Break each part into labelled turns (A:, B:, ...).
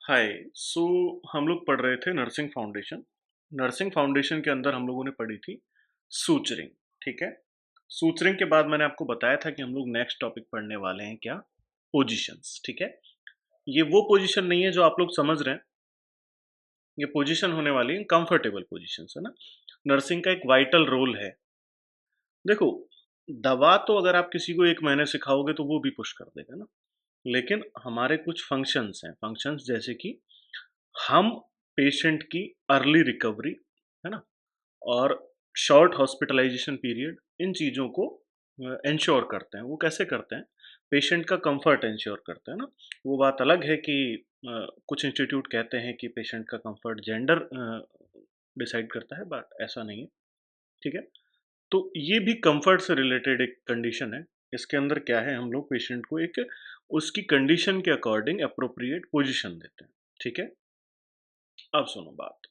A: हाय। सो हम लोग पढ़ रहे थे नर्सिंग फाउंडेशन। नर्सिंग फाउंडेशन के अंदर हम लोगों ने पढ़ी थी सूचरिंग। ठीक है। सूचरिंग के बाद मैंने आपको बताया था कि हम लोग नेक्स्ट टॉपिक पढ़ने वाले हैं क्या, पोजीशंस। ठीक है। ये वो पोजीशन नहीं है जो आप लोग समझ रहे हैं। ये पोजीशन होने वाली है कंफर्टेबल पोजीशंस, है ना। नर्सिंग का एक वाइटल रोल है। देखो, दवा तो अगर आप किसी को 1 महीने सिखाओगे तो वो भी पुश कर देगा ना। लेकिन हमारे कुछ फंक्शंस हैं, फंक्शंस जैसे कि हम पेशेंट की अर्ली रिकवरी, है ना, और शॉर्ट हॉस्पिटलाइजेशन पीरियड, इन चीज़ों को एंश्योर करते हैं। वो कैसे करते हैं? पेशेंट का कंफर्ट एंश्योर करते हैं ना। वो बात अलग है कि कुछ इंस्टीट्यूट कहते हैं कि पेशेंट का कंफर्ट जेंडर डिसाइड करता है, बट ऐसा नहीं है। ठीक है। तो ये भी कंफर्ट से रिलेटेड एक कंडीशन है। इसके अंदर क्या है, हम लोग पेशेंट को एक उसकी कंडीशन के अकॉर्डिंग अप्रोप्रिएट पोजीशन देते हैं। ठीक है। अब सुनो बात।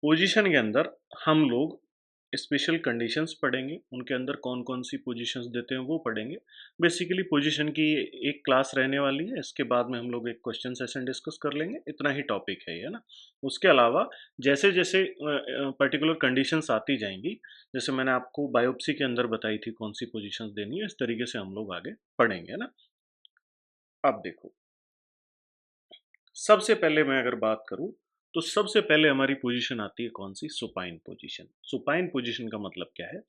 A: पोजीशन के अंदर हम लोग स्पेशल कंडीशंस पढ़ेंगे, उनके अंदर कौन-कौन सी पोजीशंस देते हैं वो पढ़ेंगे। बेसिकली पोजीशन की एक क्लास रहने वाली है, इसके बाद में हम लोग एक क्वेश्चन सेशन डिस्कस कर लेंगे, इतना ही टॉपिक है ये, है ना। उसके अलावा जैसे-जैसे पर्टिकुलर कंडीशंस आती जाएँगी, जैसे मैंने आपको बायोप्सी के अंदर बताई थी कौन-सी पोजीशंस देनी है, इस तरीके से हम लोग आगे पढ़ेंगे, है ना। अब देखो, सबसे पहले मैं अगर बात करूँ, तो सबसे पहले हमारी पोजीशन आती है कौन-सी? Supine position. सुपाइन पोजीशन का मतलब क्या है?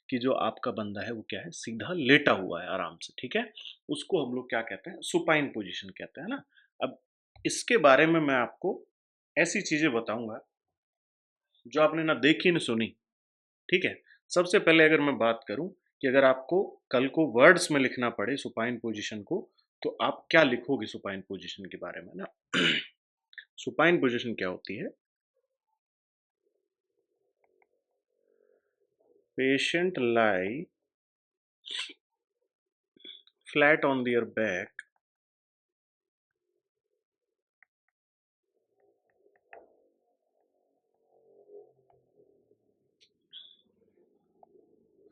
A: कि जो आपका बंदा है वो क्या है? सीधा लेटा हुआ है आराम से, ठीक है? उसको हम लोग क्या कहते हैं? सुपाइन पोजीशन कहते हैं ना? अब इसके बारे में मैं आपको ऐसी चीज़ें बताऊँगा, जो आपने ना देखी ना सुनी, ठीक है? सबसे पहले अगर मैं बात करूँ कि अगर आपको कल को वर्ड्स में लिखना पड़े सुपाइन पोजीशन को, तो आप क्या लिखोगे सुपाइन पोजीशन के बारे में ना? सुपाइन पोजीशन क्या होती है? Patient lie flat on their back,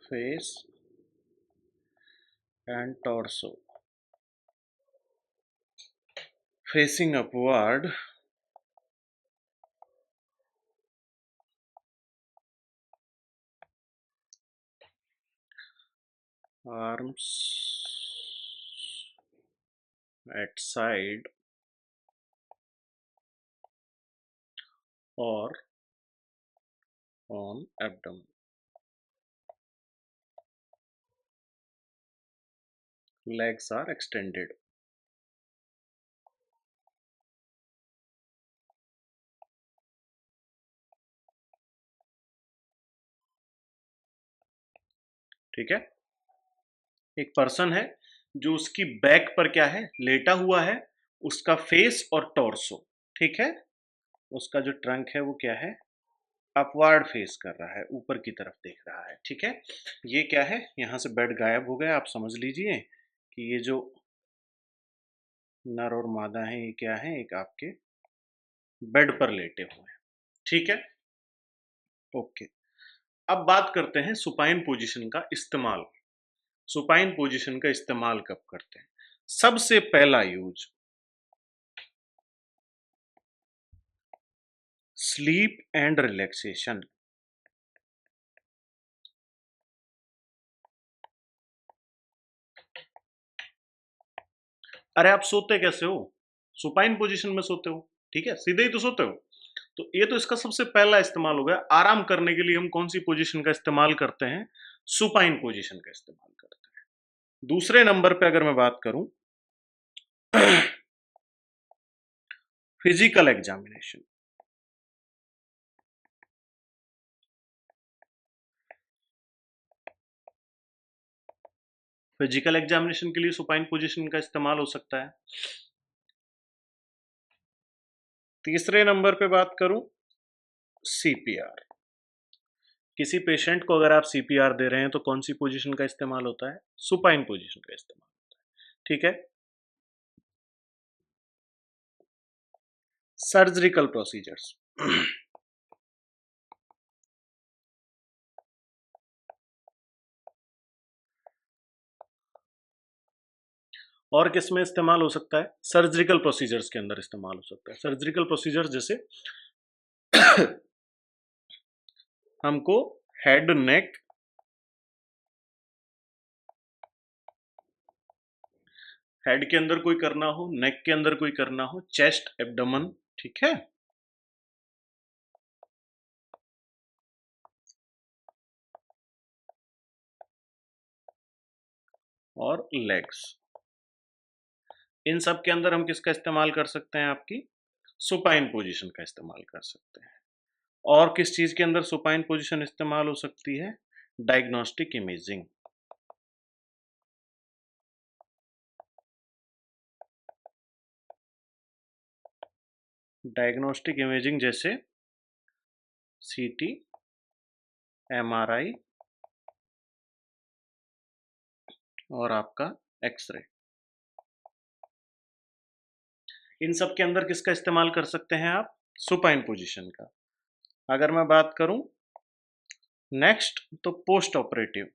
A: face and torso facing upward, arms at side or on abdomen. Legs are extended. ठीक है। एक पर्सन है जो उसकी बैक पर क्या है, लेटा हुआ है, उसका फेस और टॉर्सो, ठीक है, उसका जो ट्रंक है वो क्या है, अपवार्ड फेस कर रहा है, ऊपर की तरफ देख रहा है। ठीक है। ये क्या है, यहाँ से बेड गायब हो गया, आप समझ लीजिए कि ये जो नर और मादा है ये क्या है, एक आपके बेड पर लेटे हुए हैं। ठीक है। ओके। अब बात करते हैं सुपाइन पोजीशन का इस्तेमाल। सुपाइन पोजीशन का इस्तेमाल कब करते हैं? सबसे पहला यूज स्लीप एंड रिलैक्सेशन। अरे आप सोते कैसे हो? सुपाइन पोजीशन में सोते हो, ठीक है, सीधे ही तो सोते हो। तो ये तो इसका सबसे पहला इस्तेमाल हो गया। आराम करने के लिए हम कौन सी पोजीशन का इस्तेमाल करते हैं? सुपाइन पोजीशन का इस्तेमाल करते हैं। दूसरे नंबर पे अगर मैं बात करूं, फिजिकल एग्जामिनेशन। फिजिकल एग्जामिनेशन के लिए सुपाइन पोजीशन का इस्तेमाल हो सकता है। तीसरे नंबर पे बात करूं, सीपीआर। किसी पेशेंट को अगर आप सीपीआर दे रहे हैं तो कौन सी पोजीशन का इस्तेमाल होता है? सुपाइन पोजीशन का इस्तेमाल होता है। ठीक है। Surgical procedures. और किस में इस्तेमाल हो सकता है? सर्जिकल प्रोसीजर्स के अंदर इस्तेमाल हो सकता है। सर्जिकल प्रोसीजर्स जैसे हमको हेड नेक, हेड के अंदर कोई करना हो, नेक के अंदर कोई करना हो, चेस्ट, एब्डोमेन, ठीक है, और लेग्स, इन सब के अंदर हम किसका इस्तेमाल कर सकते हैं? आपकी सुपाइन पोजीशन का इस्तेमाल कर सकते हैं। और किस चीज के अंदर सुपाइन पोजीशन इस्तेमाल हो सकती है? Diagnostic imaging. डायग्नोस्टिक इमेजिंग जैसे सीटी, एमआरआई और आपका एक्सरे, इन सब के अंदर किसका इस्तेमाल कर सकते हैं आप? सुपाइन पोजीशन का। अगर मैं बात करूं नेक्स्ट, तो पोस्ट ऑपरेटिव।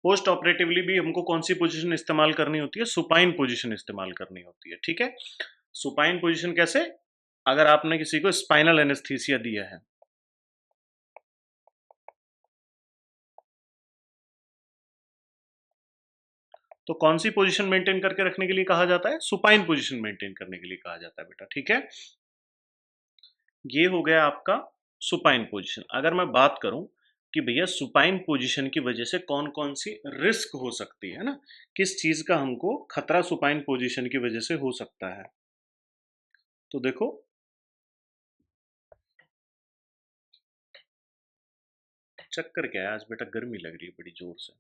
A: पोस्ट ऑपरेटिवली भी हमको कौन सी पोजीशन इस्तेमाल करनी होती है? सुपाइन पोजीशन इस्तेमाल करनी होती है, ठीक है। सुपाइन पोजीशन कैसे? अगर आपने किसी को स्पाइनल एनेस्थीसिया दिया है, तो कौन सी पोजीशन मेंटेन करके रखने के लिए कहा जाता है? सुपाइन पोजीशन मेंटेन करने के लिए कहा जाता है बेटा, ठीक है। ये हो गया आपका सुपाइन पोजीशन। अगर मैं बात करूं कि भैया सुपाइन पोजीशन की वजह से कौन कौन सी रिस्क हो सकती है ना, किस चीज का हमको खतरा सुपाइन पोजीशन की वजह से हो सकता है, तो देखो चक्कर क्या है, आज बेटा गर्मी लग रही है बड़ी जोर से।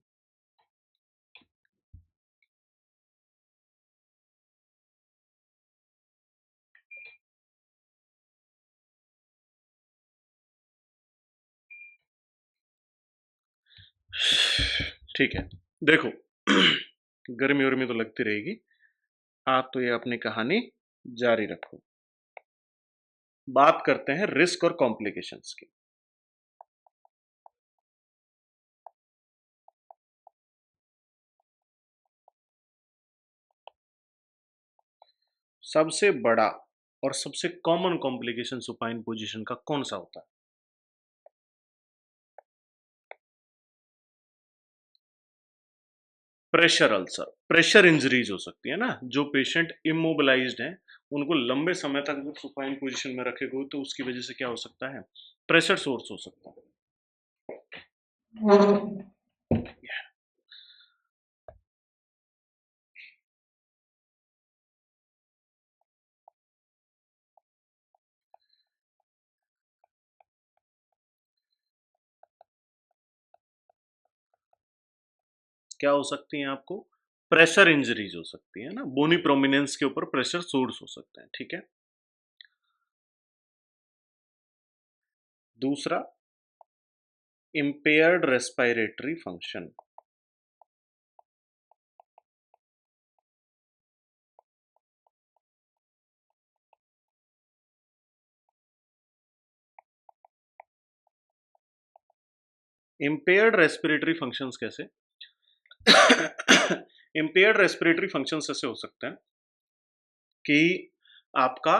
A: ठीक है, देखो गर्मी वर्मी तो लगती रहेगी, आप तो ये अपनी कहानी जारी रखो। बात करते हैं रिस्क और कॉम्प्लिकेशंस की। सबसे बड़ा और सबसे कॉमन कॉम्प्लिकेशन सुपाइन पोजीशन का कौन सा होता है? प्रेशर अल्सर, प्रेशर इंजरीज हो सकती है ना, जो पेशेंट इमोबिलाइज्ड हैं उनको लंबे समय तक अगर सुपाइन पोजीशन में रखे गए तो उसकी वजह से क्या हो सकता है? प्रेशर सोर्स हो सकता है। क्या हो सकती है आपको? प्रेशर इंजरीज हो सकती है ना, बोनी प्रोमिनेंस के ऊपर प्रेशर सोर्स हो सकते हैं, ठीक है। दूसरा, impaired respiratory function. Impaired respiratory functions कैसे? इम्पेयर्ड रेस्पिरेटरी फंक्शंस ऐसे हो सकते हैं कि आपका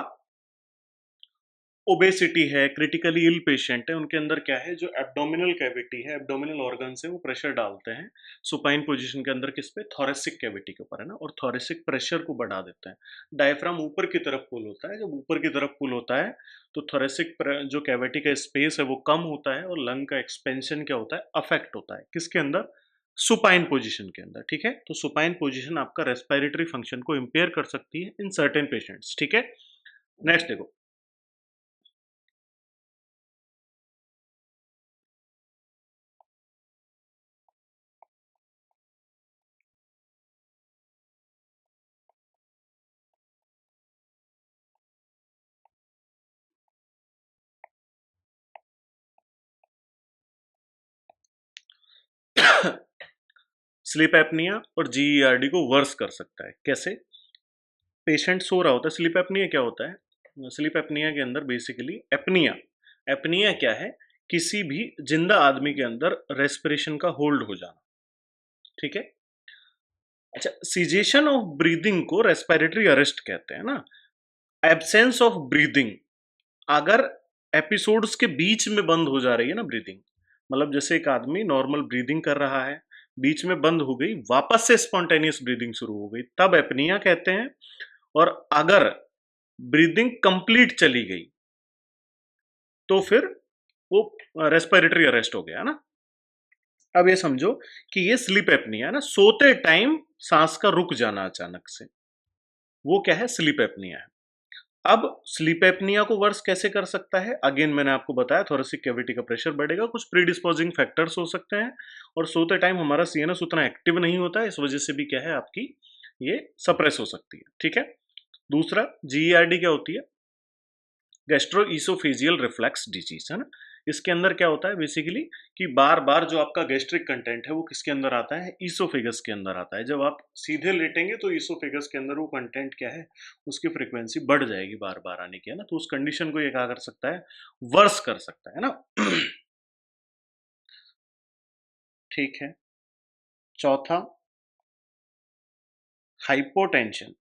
A: ओबेसिटी है, क्रिटिकली इल पेशेंट है, उनके अंदर क्या है, जो एब्डोमिनल कैविटी है, एब्डोमिनल ऑर्गन से वो प्रेशर डालते हैं सुपाइन पोजीशन के अंदर, किस पे? थोरेसिक कैविटी के ऊपर है ना, और थोरेसिक प्रेशर को बढ़ा देते हैं। डायफ्राम ऊपर की तरफ पुल होता है, जब ऊपर की तरफ पुल होता है तो थोरेसिक जो कैविटी का स्पेस है वो कम होता है और लंग का एक्सपेंशन क्या होता है? अफेक्ट होता है। किसके अंदर? सुपाइन पोजीशन के अंदर, ठीक है। तो सुपाइन पोजीशन आपका रेस्पिरेटरी फंक्शन को इम्पेयर कर सकती है इन सर्टेन पेशेंट्स, ठीक है। नेक्स्ट देखो, स्लीप एपनिया और जीईआरडी को वर्स कर सकता है। कैसे? पेशेंट सो रहा होता है, स्लीप एपनिया क्या होता है? स्लीप एपनिया के अंदर बेसिकली एपनिया, एपनिया क्या है किसी भी जिंदा आदमी के अंदर रेस्पिरेशन का होल्ड हो जाना, ठीक है। अच्छा, सीजेशन ऑफ ब्रीदिंग को रेस्पिरेटरी अरेस्ट कहते हैं ना। एब्सेंस ऑफ ब्रीदिंग, अगर एपिसोड्स के बीच में बंद हो जा रही है ना ब्रीदिंग, मतलब जैसे एक आदमी नॉर्मल ब्रीदिंग कर रहा है, बीच में बंद हो गई, वापस से स्पॉन्टेनियस ब्रीदिंग शुरू हो गई, तब एपनिया कहते हैं। और अगर ब्रीदिंग कंप्लीट चली गई तो फिर वो रेस्पिरेटरी अरेस्ट हो गया ना। अब ये समझो कि ये स्लीप एपनिया है ना, सोते टाइम सांस का रुक जाना अचानक से, वो क्या है, स्लीप एपनिया है। अब स्लीप एपनिया को वर्स कैसे कर सकता है, अगेन मैंने आपको बताया थोरेसिक कैविटी का प्रेशर बढ़ेगा, कुछ प्रीडिस्पोजिंग फैक्टर्स हो सकते हैं, और सोते टाइम हमारा सीएनएस उतना एक्टिव नहीं होता है, इस वजह से भी क्या है आपकी ये सप्रेस हो सकती है, ठीक है। दूसरा जीईआरडी क्या होती है, गैस्ट्रोइसोफेजियल रिफ्लेक्स डिजीज है ना। इसके अंदर क्या होता है बेसिकली कि बार बार जो आपका गैस्ट्रिक कंटेंट है वो किसके अंदर आता है, ईसोफेगस के अंदर आता है। जब आप सीधे लेटेंगे तो ईसोफेगस के अंदर वो कंटेंट क्या है, उसकी फ्रीक्वेंसी बढ़ जाएगी बार बार आने की, है ना। तो उस कंडीशन को ये क्या कर सकता है, वर्स कर सकता है ना। ठीक है। चौथा, हाइपोटेंशन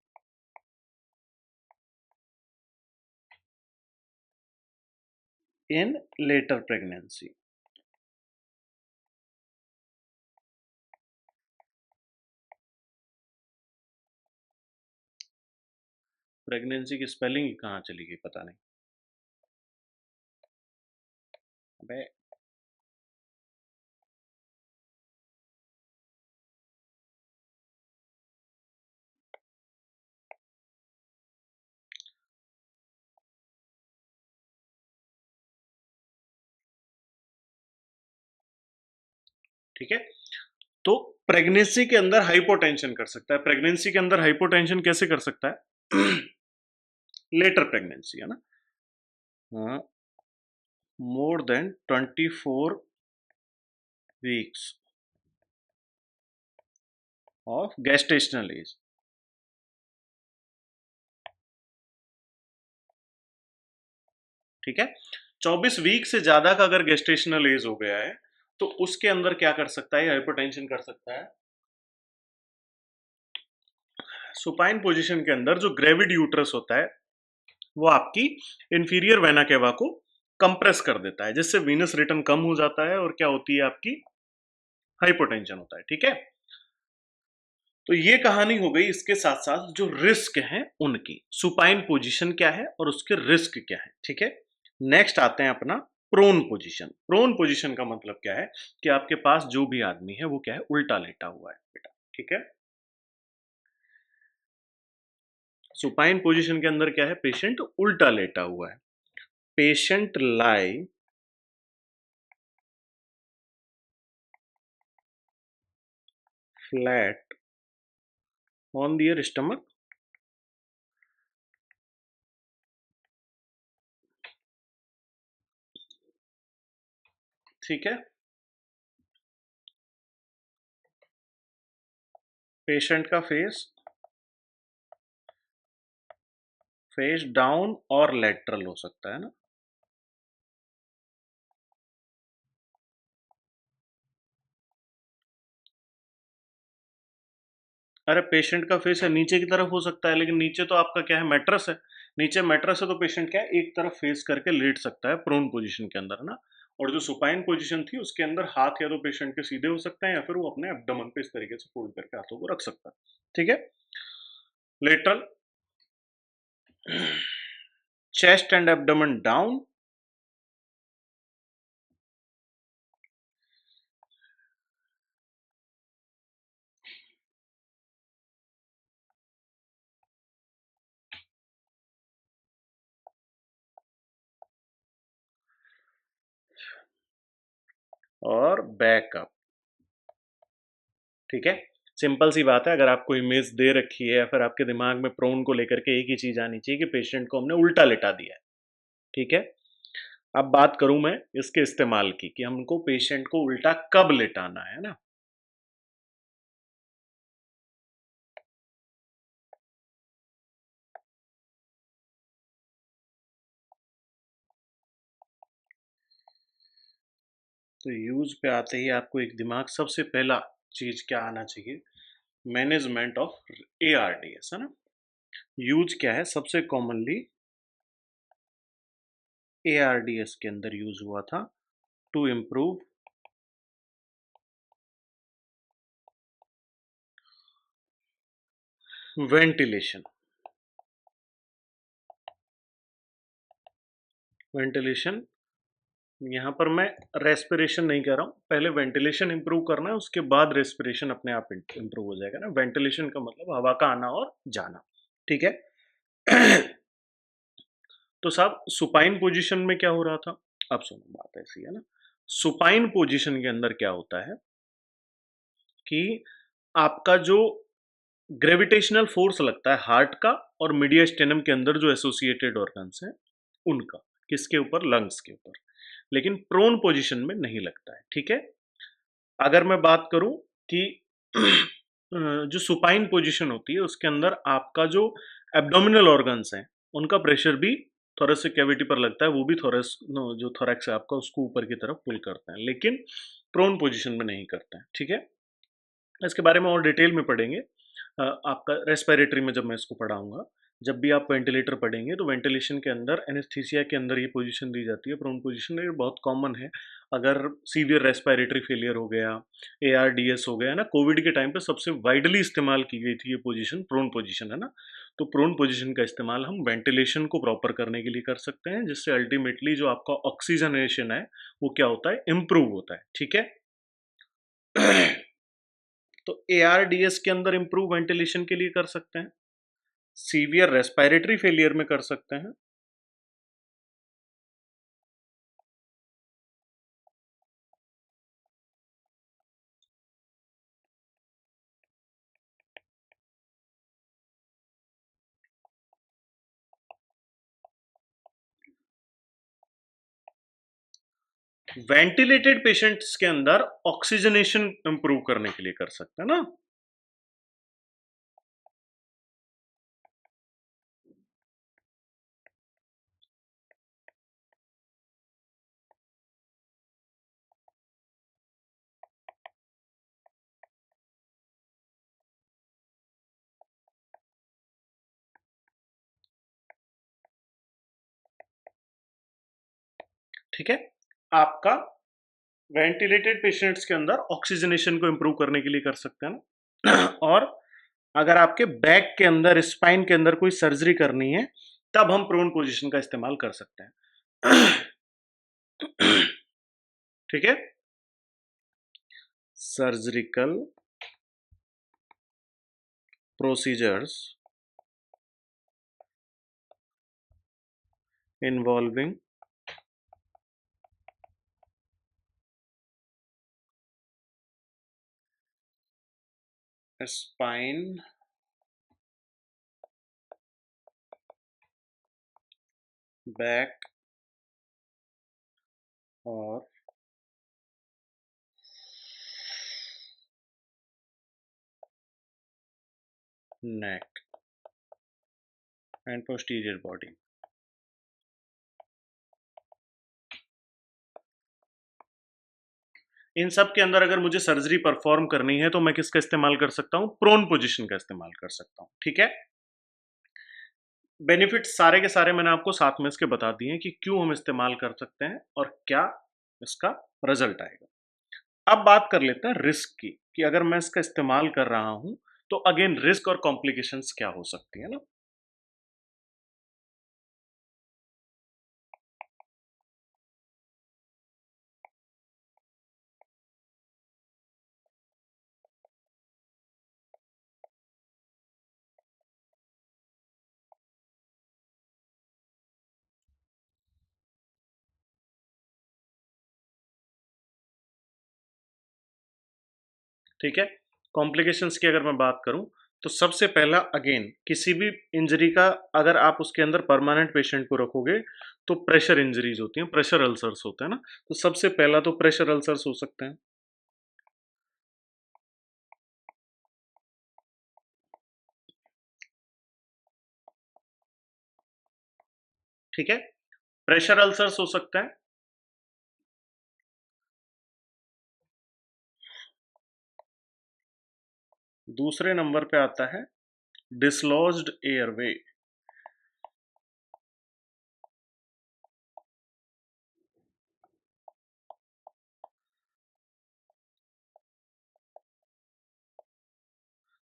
A: इन लेटर प्रेगनेंसी। प्रेगनेंसी की स्पेलिंग ही कहाँ चली गई पता नहीं। अबे, ठीक है। तो प्रेगनेंसी के अंदर हाइपोटेंशन कर सकता है, प्रेगनेंसी के अंदर हाइपोटेंशन कैसे कर सकता है, लेटर प्रेगनेंसी है ना, more than 24 weeks of gestational age. ठीक है, 24 वीक से ज्यादा का अगर गेस्टेशनल एज हो गया है तो उसके अंदर क्या कर सकता है, हाइपोटेंशन कर सकता है। सुपाइन पोजीशन के अंदर जो ग्रेविड यूट्रस होता है वो आपकी इंफीरियर वेना केवा को कंप्रेस कर देता है, जिससे वीनस रिटर्न कम हो जाता है और क्या होती है आपकी हाइपोटेंशन होता है, ठीक है। तो ये कहानी हो गई, इसके साथ साथ जो रिस्क हैं उनकी, सुपाइन पोजीशन क्या है और उसके रिस्क क्या है, ठीक है। नेक्स्ट आते हैं अपना प्रोन पोजीशन। प्रोन पोजीशन का मतलब क्या है कि आपके पास जो भी आदमी है वो क्या है, उल्टा लेटा हुआ है बेटा, ठीक है। सुपाइन पोजीशन के अंदर क्या है, पेशेंट उल्टा लेटा हुआ है। Patient lie flat on their stomach, ठीक है। पेशेंट का फेस फेस डाउन और लेटरल हो सकता है ना। अरे पेशेंट का फेस है नीचे की तरफ हो सकता है, लेकिन नीचे तो आपका क्या है, मैट्रेस है। नीचे मैट्रेस है तो पेशेंट क्या है, एक तरफ फेस करके लेट सकता है प्रोन पोजीशन के अंदर ना। और जो सुपाइन पोजीशन थी उसके अंदर हाथ या तो पेशेंट के सीधे हो सकते हैं या फिर वो अपने एब्डोमेन पे इस तरीके से फोल्ड करके हाथों को रख सकता है, ठीक है। Lateral, chest and abdomen down, और बैक अप, ठीक है। सिंपल सी बात है, अगर आपको इमेज दे रखी है या फिर आपके दिमाग में प्रोन को लेकर के एक ही चीज आनी चाहिए कि पेशेंट को हमने उल्टा लेटा दिया है, ठीक है। अब बात करूं मैं इसके इस्तेमाल की कि हमको पेशेंट को उल्टा कब लेटाना है ना। तो यूज पे आते ही आपको एक दिमाग सबसे पहला चीज क्या आना चाहिए, मैनेजमेंट ऑफ ARDS, है ना। यूज क्या है, सबसे कॉमनली ARDS के अंदर यूज हुआ था टू इम्प्रूव वेंटिलेशन। वेंटिलेशन, यहाँ पर मैं रेस्पिरेशन नहीं कह रहा हूँ, पहले वेंटिलेशन इंप्रूव करना है, उसके बाद रेस्पिरेशन अपने आप इंप्रूव हो जाएगा ना। वेंटिलेशन का मतलब हवा का आना और जाना, ठीक है। तो साहब सुपाइन पोजीशन में क्या हो रहा था, अब सुनो बात ऐसी है ना। सुपाइन पोजीशन के अंदर क्या होता है कि आपका जो ग्रेविटेशनल फोर्स लगता है हार्ट का और मीडियास्टेनम के अंदर जो एसोसिएटेड ऑर्गन्स हैं उनका, किसके ऊपर, लंग्स के ऊपर, लेकिन प्रोन पोजीशन में नहीं लगता है, ठीक है। अगर मैं बात करूं कि जो सुपाइन पोजीशन होती है उसके अंदर आपका जो एब्डोमिनल ऑर्गन्स हैं उनका प्रेशर भी थोरेसिक कैविटी पर लगता है, वो भी थोरेस नो जो थोरैक्स है आपका उसको ऊपर की तरफ पुल करते हैं, लेकिन प्रोन पोजीशन में नहीं करते हैं, ठीक है। इसके बारे में और डिटेल में पढ़ेंगे आपका रेस्पिरेटरी में जब मैं इसको पढ़ाऊंगा। जब भी आप वेंटिलेटर पढ़ेंगे तो वेंटिलेशन के अंदर एनेस्थीसिया के अंदर ये पोजीशन दी जाती है, प्रोन पोजीशन, ये बहुत कॉमन है। अगर सीवियर रेस्पिरेटरी फेलियर हो गया, ARDS हो गया ना, कोविड के टाइम पे सबसे वाइडली इस्तेमाल की गई थी ये पोजीशन, प्रोन पोजीशन, है ना। तो प्रोन पोजीशन का इस्तेमाल हम वेंटिलेशन को प्रॉपर करने के लिए कर सकते हैं, जिससे अल्टीमेटली जो आपका ऑक्सीजनेशन है वो क्या होता है, इम्प्रूव होता है, ठीक है। तो ARDS के अंदर इंप्रूव वेंटिलेशन के लिए कर सकते हैं, सीवियर रेस्पिरेटरी फेलियर में कर सकते हैं, वेंटिलेटेड पेशेंट्स के अंदर ऑक्सीजनेशन इंप्रूव करने के लिए कर सकते हैं ना। ठीक है, आपका वेंटिलेटेड पेशेंट्स के अंदर ऑक्सीजनेशन को इंप्रूव करने के लिए कर सकते हैं ना। और अगर आपके बैक के अंदर, स्पाइन के अंदर कोई सर्जरी करनी है तब हम प्रोन पोजीशन का इस्तेमाल कर सकते हैं। ठीक है, surgical procedures involving spine, back और neck and posterior body। इन सब के अंदर अगर मुझे सर्जरी परफॉर्म करनी है तो मैं किसका इस्तेमाल कर सकता हूं, प्रोन पोजीशन का इस्तेमाल कर सकता हूं, ठीक है। बेनिफिट सारे के सारे मैंने आपको साथ में इसके बता दिए हैं कि क्यों हम इस्तेमाल कर सकते हैं और क्या इसका रिजल्ट आएगा। अब बात कर लेते हैं रिस्क की, कि अगर मैं इसका इस्तेमाल कर रहा हूं तो अगेन रिस्क और कॉम्प्लिकेशंस क्या हो सकती है ना। ठीक है, कॉम्प्लिकेशंस की अगर मैं बात करूं तो सबसे पहला अगेन किसी भी इंजरी का अगर आप उसके अंदर परमानेंट पेशेंट को रखोगे तो प्रेशर इंजरीज होती हैं, प्रेशर अल्सर्स होते हैं ना। तो सबसे पहला तो प्रेशर अल्सर्स हो सकते हैं, ठीक है। प्रेशर अल्सर्स हो सकते हैं, दूसरे नंबर पे आता है डिसलॉज्ड एयरवे।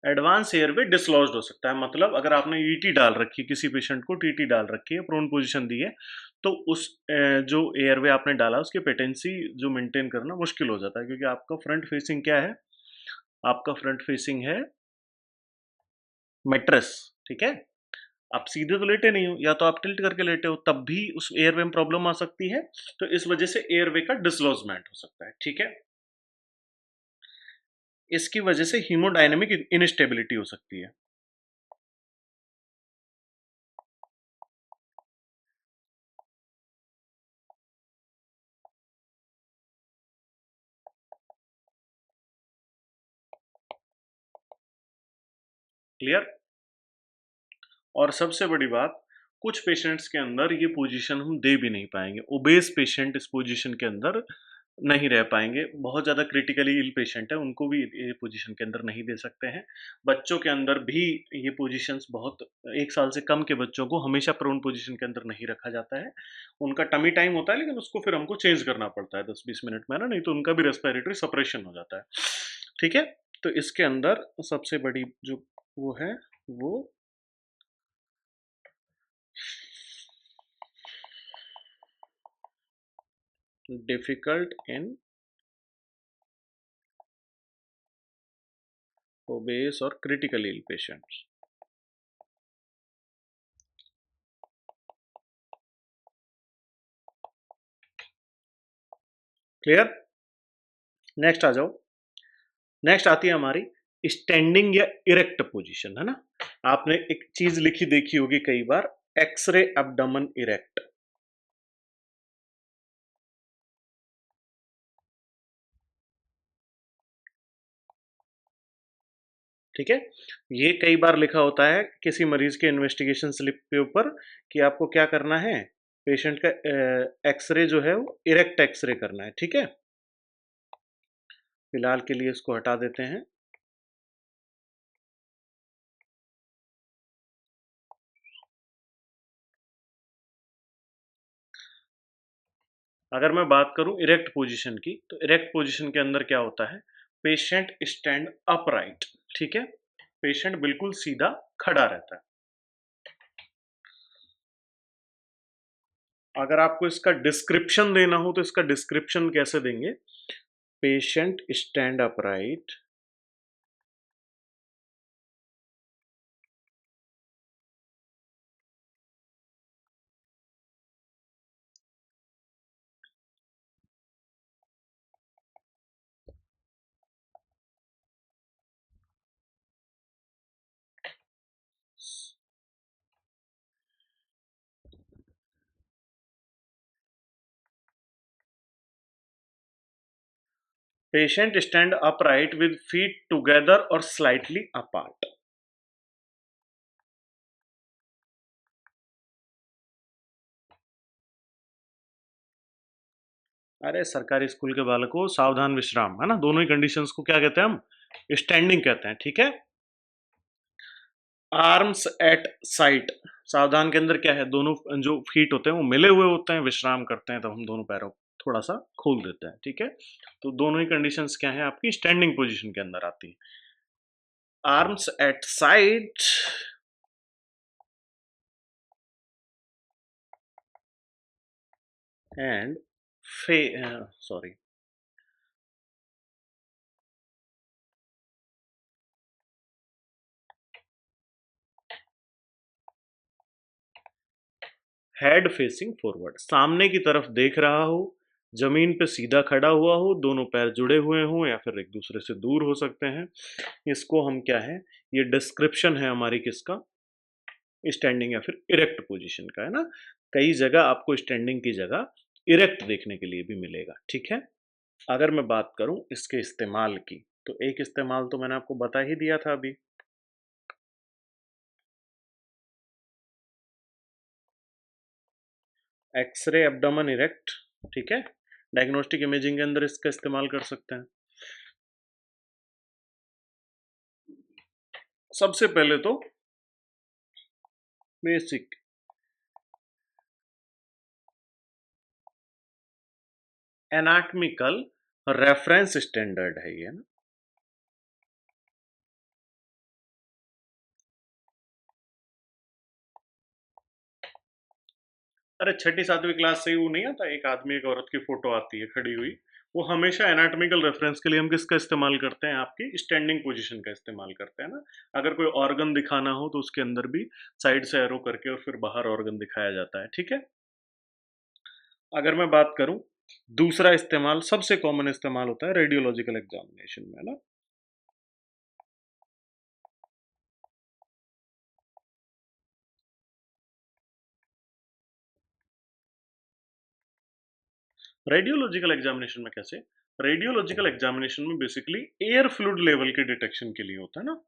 A: एडवांस एयरवे डिसलॉज्ड हो सकता है, मतलब अगर आपने ईटी डाल रखी है, किसी पेशेंट को टीटी डाल रखी है, प्रोन पोजीशन दी है, तो उस जो एयरवे आपने डाला उसकी पेटेंसी जो मेंटेन करना मुश्किल हो जाता है, क्योंकि आपका फ्रंट फेसिंग क्या है, आपका फ्रंट फेसिंग है मेट्रेस, ठीक है। आप सीधे तो लेटे नहीं हो, या तो आप टिल्ट करके लेटे हो, तब भी उस एयरवे में प्रॉब्लम आ सकती है। तो इस वजह से एयरवे का डिसलॉजमेंट हो सकता है, ठीक है। इसकी वजह से हीमोडायनेमिक इनस्टेबिलिटी हो सकती है। क्लियर। और सबसे बड़ी बात, कुछ पेशेंट्स के अंदर ये पोजीशन हम दे भी नहीं पाएंगे। ओबेस पेशेंट इस पोजीशन के अंदर नहीं रह पाएंगे। बहुत ज़्यादा क्रिटिकली इल पेशेंट है, उनको भी ये पोजीशन के अंदर नहीं दे सकते हैं। बच्चों के अंदर भी ये पोजीशंस बहुत, 1 साल से कम के बच्चों को हमेशा प्रोन पोजीशन के अंदर नहीं रखा जाता है। उनका टमी टाइम होता है, लेकिन उसको फिर हमको चेंज करना पड़ता है 10-20 मिनट में ना, नहीं तो उनका भी रेस्पिरेटरी सप्रेशन हो जाता है। ठीक है? तो इसके अंदर सबसे बड़ी जो वो है, वो difficult in obese or critically ill patients. Clear. Next आ जाओ। नेक्स्ट आती है हमारी स्टैंडिंग या इरेक्ट पोजीशन, है ना। आपने एक चीज लिखी देखी होगी कई बार, एक्सरे एब्डोमेन इरेक्ट। ठीक है, ये कई बार लिखा होता है किसी मरीज के इन्वेस्टिगेशन स्लिप के ऊपर कि आपको क्या करना है, पेशेंट का एक्सरे जो है वो इरेक्ट एक्सरे करना है। ठीक है, फिलहाल के लिए इसको हटा देते हैं। अगर मैं बात करूं इरेक्ट पोजीशन की, तो इरेक्ट पोजीशन के अंदर क्या होता है, पेशेंट स्टैंड अपराइट। ठीक है, पेशेंट बिल्कुल सीधा खड़ा रहता है। अगर आपको इसका डिस्क्रिप्शन देना हो तो इसका डिस्क्रिप्शन कैसे देंगे, patient stand upright patient stand upright with feet together और स्लाइटली अपार्ट। अरे सरकारी स्कूल के बालकों, सावधान विश्राम, है ना, दोनों ही कंडीशंस को क्या कहते हैं हम, स्टैंडिंग कहते हैं। ठीक है, आर्म्स एट साइट, सावधान के अंदर क्या है, दोनों जो फीट होते हैं वो मिले हुए होते हैं, विश्राम करते हैं तब हम दोनों पैरों को थोड़ा सा खोल देते हैं। ठीक है, तो दोनों ही कंडीशंस क्या है आपकी, स्टैंडिंग पोजीशन के अंदर आती है। Arms at side and sorry, head facing forward, सामने की तरफ देख रहा हो, जमीन पे सीधा खड़ा हुआ हो, दोनों पैर जुड़े हुए हों या फिर एक दूसरे से दूर हो सकते हैं। इसको हम क्या है, ये डिस्क्रिप्शन है हमारी किसका, स्टैंडिंग या फिर इरेक्ट पोजीशन का, है ना। कई जगह आपको स्टैंडिंग की जगह इरेक्ट देखने के लिए भी मिलेगा। ठीक है, अगर मैं बात करूं इसके इस्तेमाल की, तो एक इस्तेमाल तो मैंने आपको बता ही दिया था अभी, एक्सरे एब्डोमेन इरेक्ट। ठीक है, डायग्नोस्टिक इमेजिंग के अंदर इसका इस्तेमाल कर सकते हैं। सबसे पहले तो बेसिक एनाटॉमिकल रेफरेंस स्टैंडर्ड है ये ना। अरे छठी सातवीं क्लास से ही वो नहीं आता, एक आदमी एक औरत की फोटो आती है खड़ी हुई, वो हमेशा एनाटॉमिकल रेफरेंस के लिए हम किसका इस्तेमाल करते हैं, आपकी स्टैंडिंग पोजीशन का इस्तेमाल करते हैं ना। अगर कोई ऑर्गन दिखाना हो तो उसके अंदर भी साइड से एरो करके और फिर बाहर ऑर्गन दिखाया जाता है, ठीक है। अगर मैं बात करूं, दूसरा इस्तेमाल सबसे कॉमन इस्तेमाल होता है रेडियोलॉजिकल एग्जामिनेशन में ना। रेडियोलॉजिकल एग्जामिनेशन में कैसे, रेडियोलॉजिकल एग्जामिनेशन में बेसिकली एयर फ्लूइड लेवल के डिटेक्शन के लिए होता है ना।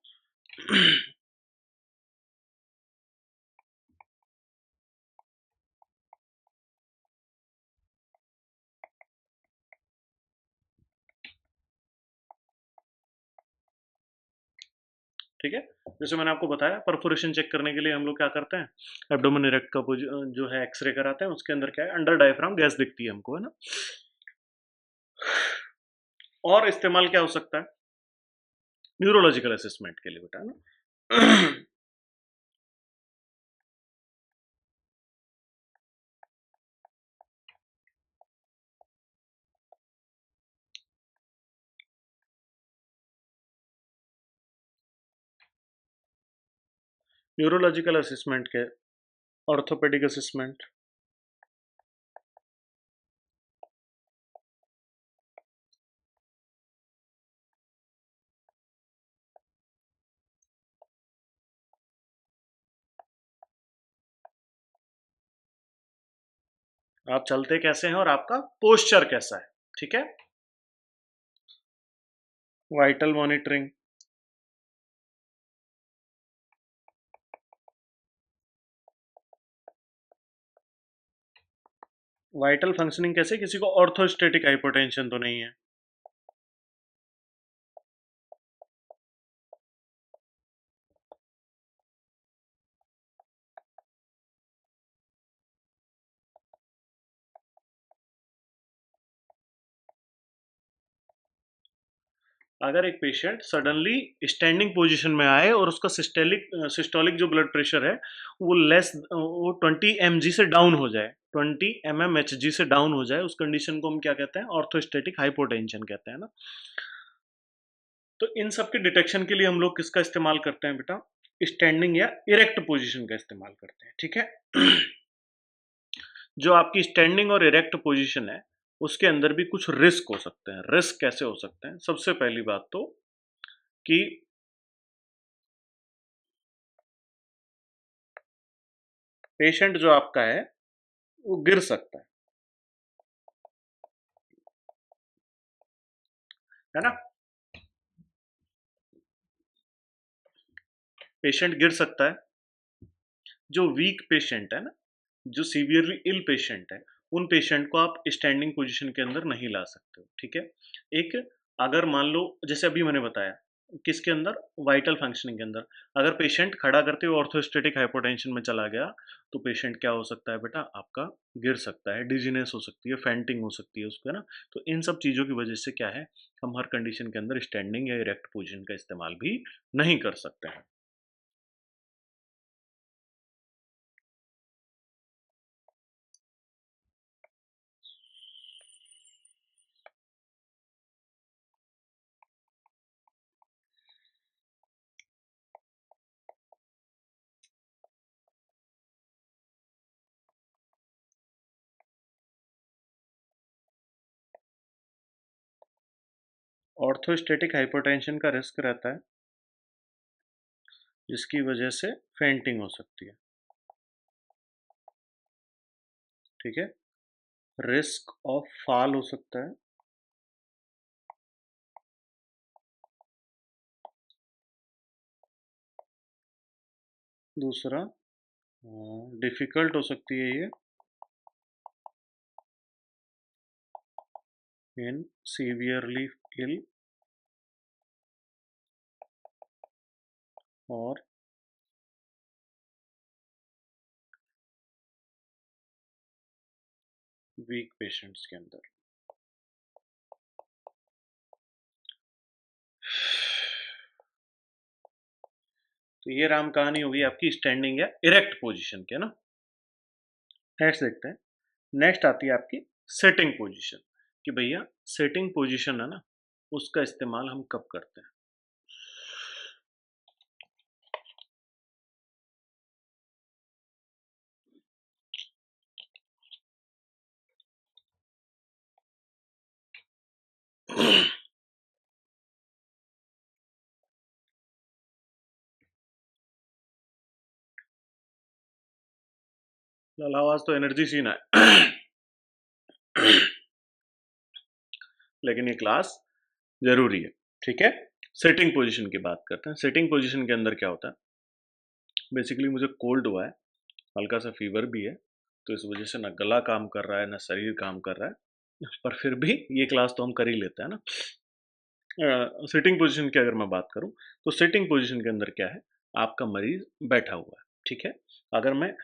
A: ठीक है, जैसे मैंने आपको बताया परफोरेशन चेक करने के लिए हम लोग क्या करते हैं, एब्डोमेन इरेक्ट का जो है एक्सरे कराते हैं, उसके अंदर क्या है, अंडर डायफ्राम गैस दिखती है हमको, है ना। और इस्तेमाल क्या हो सकता है, न्यूरोलॉजिकल असेसमेंट के लिए बेटा, है ना। न्यूरोलॉजिकल असेसमेंट के ऑर्थोपेडिक असेसमेंट, आप चलते कैसे हैं और आपका पोस्चर कैसा है, ठीक है। वाइटल मॉनिटरिंग, वाइटल फंक्शनिंग कैसे, किसी को ऑर्थोस्टेटिक हाइपोटेंशन तो नहीं है। अगर एक पेशेंट सडनली स्टैंडिंग पोजीशन में आए और उसका सिस्टोलिक जो ब्लड प्रेशर है वो 20 mg से डाउन हो जाए, 20 mmHg से डाउन हो जाए, उस कंडीशन को हम क्या कहते हैं, ऑर्थोस्टेटिक हाइपोटेंशन कहते हैं ना। तो इन सब के डिटेक्शन के लिए हम लोग किसका इस्तेमाल करते हैं बेटा, स्टैंडिंग या इरेक्ट पोजीशन का इस्तेमाल करते हैं, ठीक है। जो आपकी स्टैंडिंग और इरेक्ट पोजीशन है, उसके अंदर भी कुछ रिस्क हो सकते हैं। रिस्क कैसे हो सकते हैं, सबसे पहली बात तो कि पेशेंट जो आपका है वो गिर सकता है ना। पेशेंट गिर सकता है, जो वीक पेशेंट है ना, जो सीवियरली इल पेशेंट है, उन पेशेंट को आप स्टैंडिंग पोजीशन के अंदर नहीं ला सकते हो, ठीक है। एक, अगर मान लो जैसे अभी मैंने बताया, किसके अंदर, वाइटल फंक्शनिंग के अंदर, अगर पेशेंट खड़ा करते हुए ऑर्थोस्टेटिक हाइपोटेंशन में चला गया, तो पेशेंट क्या हो सकता है बेटा, आपका गिर सकता है, डिजीनेस हो सकती है, फेंटिंग हो सकती है उसको, है ना। तो इन सब चीज़ों की वजह से क्या है, हम हर कंडीशन के अंदर स्टैंडिंग या इरेक्ट पोजीशन का इस्तेमाल भी नहीं कर सकते हैं। ऑर्थोस्टेटिक हाइपोटेंशन का रिस्क रहता है, जिसकी वजह से फेंटिंग हो सकती है, ठीक है। रिस्क ऑफ फॉल हो सकता है, दूसरा डिफिकल्ट हो सकती है ये इन सीवियरली इल और वीक पेशेंट्स के अंदर। तो ये राम कहानी होगी आपकी स्टैंडिंग या इरेक्ट पोजीशन के ना। नेक्स्ट देखते हैं। नेक्स्ट आती है आपकी सेटिंग पोजीशन, कि भैया सेटिंग पोजीशन है ना, उसका इस्तेमाल हम कब करते हैं। आवाज तो एनर्जी सीन है। लेकिन ये क्लास जरूरी है, ठीक है। सेटिंग पोजीशन की बात करते हैं। सेटिंग पोजीशन के अंदर क्या होता है, बेसिकली मुझे कोल्ड हुआ है, हल्का सा फीवर भी है, तो इस वजह से ना गला काम कर रहा है ना शरीर काम कर रहा है, पर फिर भी ये क्लास तो हम कर ही लेते हैं ना। सिटिंग पोजीशन की अगर मैं बात करूं, तो सिटिंग पोजीशन के अंदर क्या है, आपका मरीज बैठा हुआ है, ठीक है। अगर मैं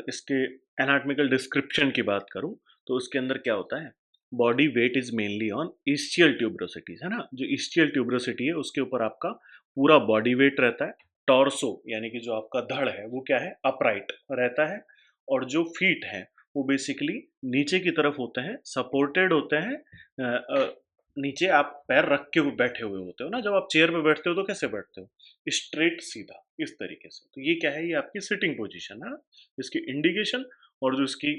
A: इसके एनाटॉमिकल डिस्क्रिप्शन की बात करूं, तो उसके अंदर क्या होता है, body weight is mainly on ischial tuberosities, है ना। जो इस्चियल ट्यूबरोसिटी है उसके ऊपर आपका पूरा बॉडी वेट रहता है। टॉर्सो यानी कि जो आपका धड़ है वो क्या है, अपराइट रहता है। और जो फीट हैं वो बेसिकली नीचे की तरफ होते हैं, सपोर्टेड होते हैं। नीचे आप पैर रख के बैठे हुए होते हो ना, जब आप चेयर पे बैठते हो तो कैसे बैठते हो, स्ट्रेट सीधा इस तरीके से। तो ये क्या है, ये आपकी सिटिंग पोजीशन है, इसकी इंडिकेशन और जो इसकी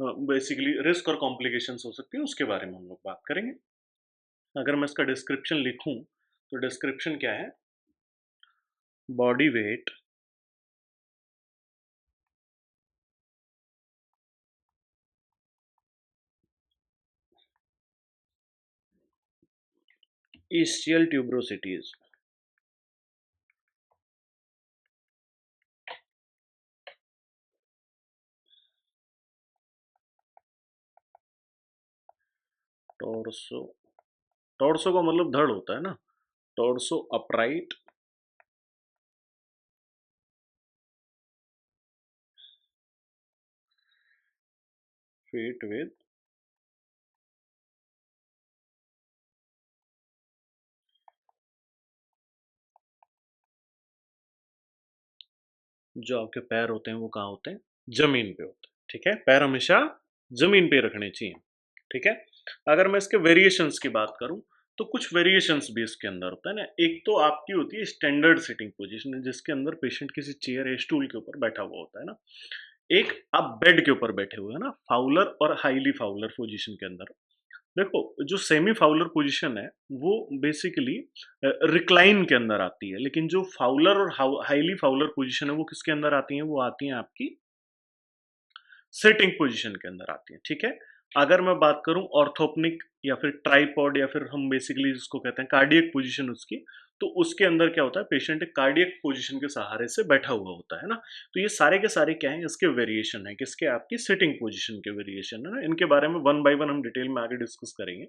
A: बेसिकली रिस्क और कॉम्प्लिकेशंस हो सकती है उसके बारे में हम लोग बात करेंगे। अगर मैं इसका डिस्क्रिप्शन लिखूं, तो डिस्क्रिप्शन क्या है, body wait ischial tuberosities, torso, torso का मतलब धड़ होता है ना, टॉर्सो अपराइट फीट विद जो आपके पैर होते हैं वो कहाँ होते हैं, जमीन पे होते हैं, ठीक है। पैर हमेशा जमीन पे रखने चाहिए, ठीक है। अगर मैं इसके वेरिएशंस की बात करूं, तो कुछ वेरिएशंस भी इसके अंदर होता है ना। एक तो आपकी होती है स्टैंडर्ड सिटिंग पोजीशन, जिसके अंदर पेशेंट किसी चेयर या स्टूल के ऊपर बैठा हुआ होता है ना। एक आप बेड के ऊपर बैठे हुए हैं ना, फाउलर और हाईली फाउलर पोजीशन के अंदर। देखो जो सेमी फाउलर पोजीशन है वो बेसिकली रिक्लाइन के अंदर आती है, लेकिन जो फाउलर और हाईली फाउलर पोजीशन है वो किसके अंदर आती है, वो आती है आपकी सेटिंग पोजीशन के अंदर आती है, ठीक है। अगर मैं बात करूं ऑर्थोपनिक या फिर ट्राइपॉड या फिर हम बेसिकली जिसको कहते हैं कार्डियक पोजीशन उसकी, तो उसके अंदर क्या होता है, पेशेंट एक कार्डियक पोजीशन के सहारे से बैठा हुआ होता है ना। तो ये सारे के सारे क्या हैं, इसके वेरिएशन है, किसके, आपकी सिटिंग पोजीशन के वेरिएशन है ना। इनके बारे में वन बाय वन हम डिटेल में आगे डिस्कस करेंगे।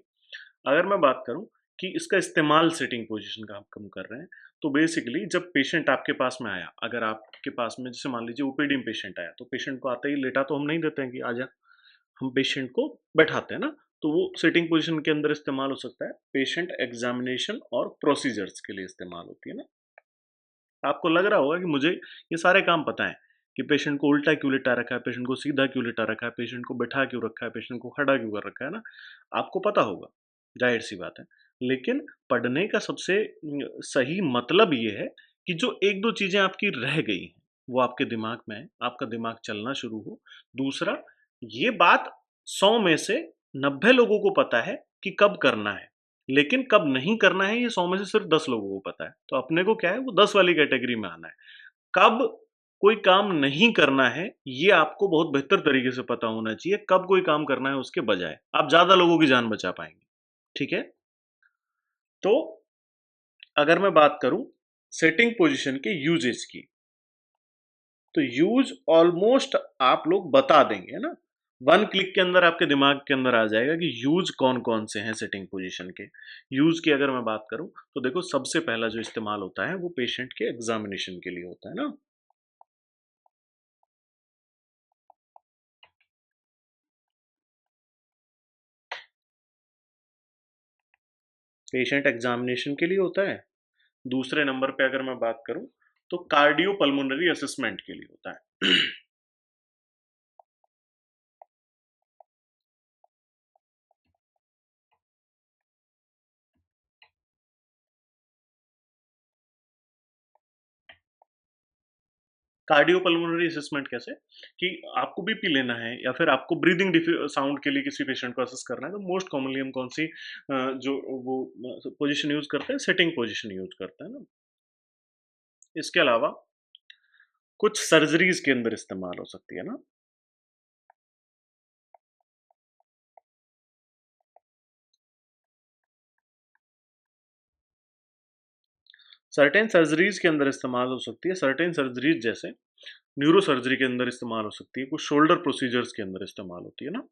A: अगर मैं बात करूं कि इसका इस्तेमाल सिटिंग पोजीशन का हम कर रहे हैं, तो बेसिकली जब पेशेंट आपके पास में आया, अगर आपके पास में जैसे मान लीजिए ओपीडी में पेशेंट आया, तो पेशेंट को आते ही लेटा तो हम नहीं देते हैं कि आजा, हम पेशेंट को बैठाते हैं ना। तो वो सिटिंग पोजीशन के अंदर इस्तेमाल हो सकता है, पेशेंट एग्जामिनेशन और प्रोसीजर्स के लिए इस्तेमाल होती है ना। आपको लग रहा होगा कि मुझे ये सारे काम पता है, कि पेशेंट को उल्टा क्यों लिटा रखा है, पेशेंट को सीधा क्यों लिटा रखा है, पेशेंट को बैठा क्यों रखा है, पेशेंट को खड़ा क्यों कर रखा है ना। आपको पता होगा, जाहिर सी बात है। लेकिन पढ़ने का सबसे सही मतलब ये है कि जो एक दो चीजें आपकी रह गई हैं वो आपके दिमाग में है, आपका दिमाग चलना शुरू हो। दूसरा, ये बात 100 में से 90 लोगों को पता है कि कब करना है, लेकिन कब नहीं करना है ये 100 में से सिर्फ 10 लोगों को पता है। तो अपने को क्या है, वो 10 वाली कैटेगरी में आना है। कब कोई काम नहीं करना है ये आपको बहुत बेहतर तरीके से पता होना चाहिए, कब कोई काम करना है उसके बजाय आप ज्यादा लोगों की जान बचा पाएंगे, ठीक है। तो अगर मैं बात करूं सेटिंग पोजीशन के यूजेस की, तो यूज ऑलमोस्ट आप लोग बता देंगे, है ना। वन क्लिक के अंदर आपके दिमाग के अंदर आ जाएगा कि यूज कौन कौन से हैं सिटिंग पोजीशन के। यूज की अगर मैं बात करूं तो देखो सबसे पहला जो इस्तेमाल होता है वो पेशेंट के एग्जामिनेशन के लिए होता है ना। पेशेंट एग्जामिनेशन के लिए होता है। दूसरे नंबर पे अगर मैं बात करूं तो कार्डियो पल्मोनरी असेसमेंट के लिए होता है। कार्डियोपल्मोनरी असेसमेंट कैसे कि आपको बीपी लेना है या फिर आपको ब्रीदिंग साउंड के लिए किसी पेशेंट को असेस करना है तो मोस्ट कॉमनली हम कौन सी जो वो पोजीशन यूज करते हैं, सेटिंग पोजीशन यूज करते हैं ना। इसके अलावा कुछ सर्जरीज के अंदर इस्तेमाल हो सकती है ना। सर्टेन सर्जरीज के अंदर इस्तेमाल हो सकती है, सर्टेन सर्जरीज जैसे न्यूरो सर्जरी के अंदर इस्तेमाल हो सकती है, कुछ शोल्डर प्रोसीजर्स के अंदर इस्तेमाल होती है ना।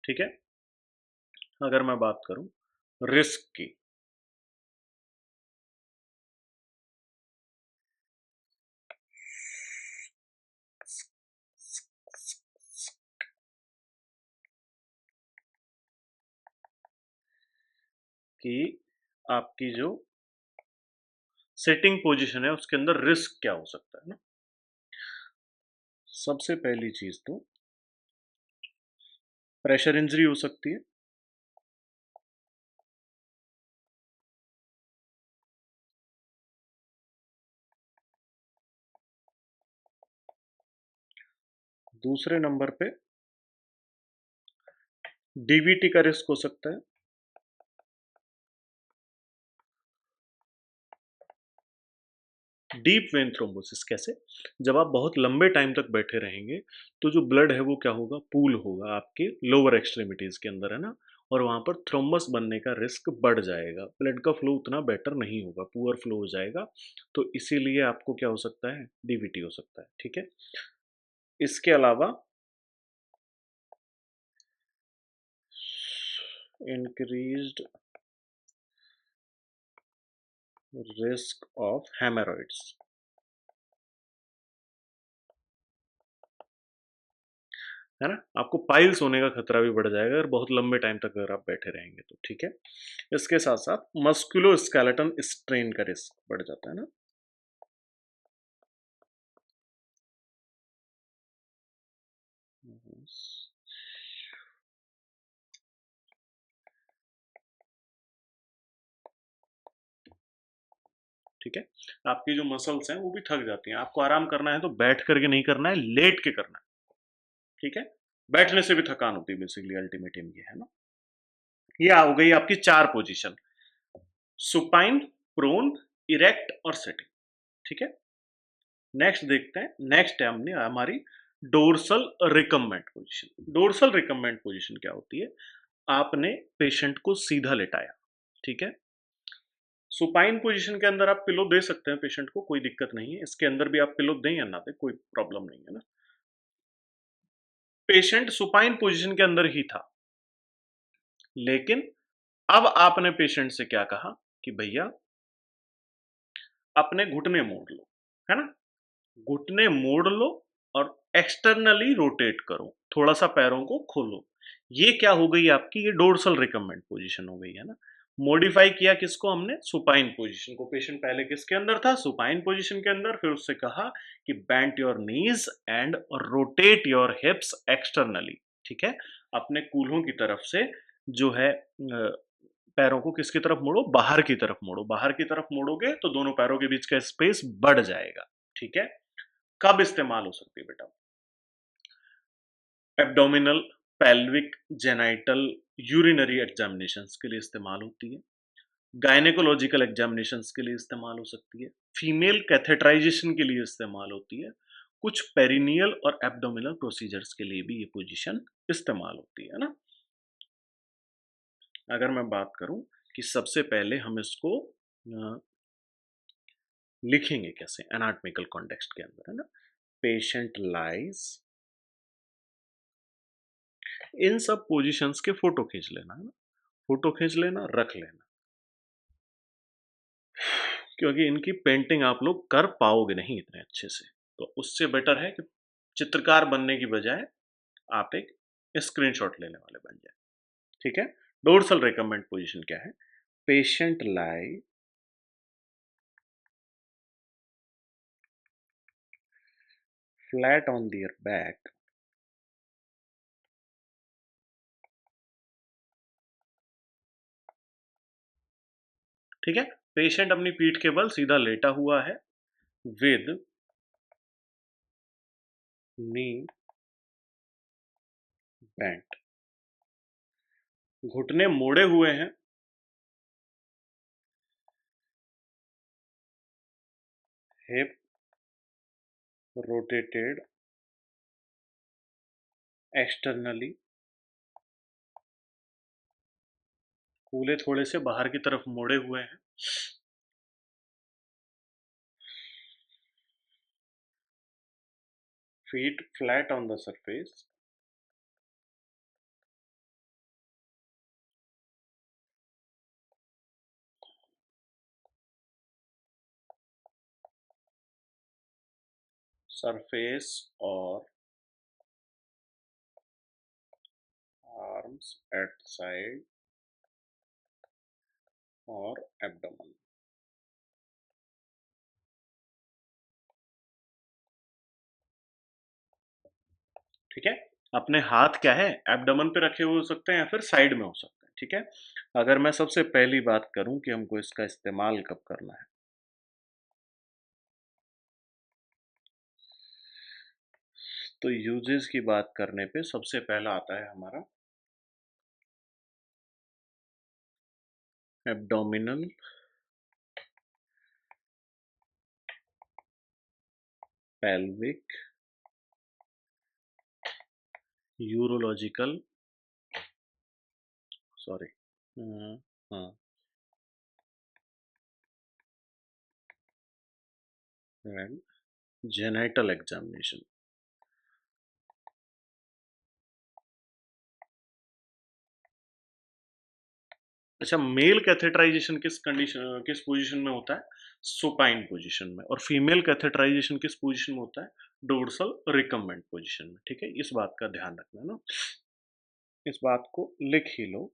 A: ठीक है। अगर मैं बात करूं रिस्क की, कि आपकी जो सेटिंग पोजीशन है उसके अंदर रिस्क क्या हो सकता है ना। सबसे पहली चीज तो प्रेशर इंजरी हो सकती है। दूसरे नंबर पे डीवीटी का रिस्क हो सकता है। डीप वेन थ्रोम्बोसिस कैसे, जब आप बहुत लंबे टाइम तक बैठे रहेंगे तो जो ब्लड है वो क्या होगा, पूल होगा आपके लोअर एक्सट्रीमिटीज के अंदर है ना, और वहां पर थ्रोम्बस बनने का रिस्क बढ़ जाएगा, ब्लड का फ्लो उतना बेटर नहीं होगा, पुअर फ्लो हो जाएगा। तो इसीलिए आपको क्या हो सकता है, डीवीटी हो सकता है। ठीक है। इसके अलावा इंक्रीज्ड रिस्क ऑफ हेमोरॉइड्स है ना, आपको पाइल्स होने का खतरा भी बढ़ जाएगा अगर बहुत लंबे टाइम तक अगर आप बैठे रहेंगे तो। ठीक है। इसके साथ साथ मस्कुलो स्केलेटन स्ट्रेन का रिस्क बढ़ जाता है ना। ठीक है। आपकी जो मसल्स हैं वो भी थक जाती हैं, आपको आराम करना है तो बैठ करके नहीं करना है, लेट के करना है। ठीक है। बैठने से भी थकान होती है बेसिकली, अल्टीमेट एम ये है ना। ये हो गई आपकी चार पोजीशन, सुपाइन, प्रोन, इरेक्ट और सेटिंग। ठीक है। नेक्स्ट देखते हैं, नेक्स्ट है हमने हमारी dorsal recumbent position. Dorsal recumbent position क्या होती है, आपने पेशेंट को सीधा लेटाया। ठीक है। सुपाइन पोजीशन के अंदर आप पिलो दे सकते हैं पेशेंट को, कोई दिक्कत नहीं है, इसके अंदर भी आप पिलो दें या ना दें कोई प्रॉब्लम नहीं है ना। पेशेंट सुपाइन पोजीशन के अंदर ही था, लेकिन अब आपने पेशेंट से क्या कहा कि भैया अपने घुटने मोड़ लो, है ना, घुटने मोड़ लो और एक्सटर्नली रोटेट करो, थोड़ा सा पैरों को खोलो। ये क्या हो गई आपकी, ये डोर्सल रिकम्बेंट पोजीशन हो गई है ना। मॉडिफाई किया किसको हमने, सुपाइन पोजीशन को। पेशेंट पहले किसके अंदर था, सुपाइन पोजीशन के अंदर, फिर उससे कहा कि bent your knees and rotate your hips externally. ठीक है। अपने कूल्हों की तरफ से जो है पैरों को किसकी तरफ मोड़ो, बाहर की तरफ मोड़ो, बाहर की तरफ मोड़ोगे तो दोनों पैरों के बीच का स्पेस बढ़ जाएगा। ठीक है। कब इस्तेमाल हो सकती है बेटा, abdominal, pelvic, genital, urinary examinations के लिए इस्तेमाल होती है, गायनेकोलॉजिकल एग्जामिनेशंस के लिए इस्तेमाल हो सकती है, फीमेल कैथेटराइजेशन के लिए इस्तेमाल होती है, कुछ पेरिनियल और एब्डोमिनल प्रोसीजर्स के लिए भी ये पोजीशन इस्तेमाल होती है ना। अगर मैं बात करूं कि सबसे पहले हम इसको लिखेंगे कैसे एनाटॉमिकल कॉन्टेक्स्ट के अंदर, है ना। पेशेंट लाइज, इन सब पोजीशंस के फोटो खींच लेना, है ना। फोटो खींच लेना, रख लेना, क्योंकि इनकी पेंटिंग आप लोग कर पाओगे नहीं इतने अच्छे से। तो उससे बेटर है कि चित्रकार बनने की बजाय आप एक स्क्रीनशॉट लेने वाले बन जाए। ठीक है। डोर्सल रिकमेंड पोजीशन क्या है? Patient lie flat on their back, ठीक है। पेशेंट अपनी पीठ के बल सीधा लेटा हुआ है विद नी बेंट, घुटने मोड़े हुए हैं, हिप रोटेटेड एक्सटर्नली, कूल्हे थोड़े से बाहर की तरफ मोड़े हुए हैं, feet flat on the surface, surface और आर्म्स एट साइड और एब्डोमेन। ठीक है। अपने हाथ क्या है, एब्डोमेन पे रखे हुए हो सकते हैं या फिर साइड में हो सकते हैं। ठीक है। अगर मैं सबसे पहली बात करूं कि हमको इसका इस्तेमाल कब करना है, तो यूजेस की बात करने पे सबसे पहला आता है हमारा एब्डोमिनल पेल्विक यूरोलॉजिकल, सॉरी, हाँ, एंड जेनाइटल एग्जामिनेशन। अच्छा, मेल कैथेटराइजेशन किस कंडीशन किस पोजीशन में होता है? सुपाइन पोजीशन में। और फीमेल कैथेटराइजेशन किस पोजीशन में होता है? डोर्सल रिकम्बेंट पोजीशन में। ठीक है, इस बात का ध्यान रखना ना, इस बात को लिख ही लो।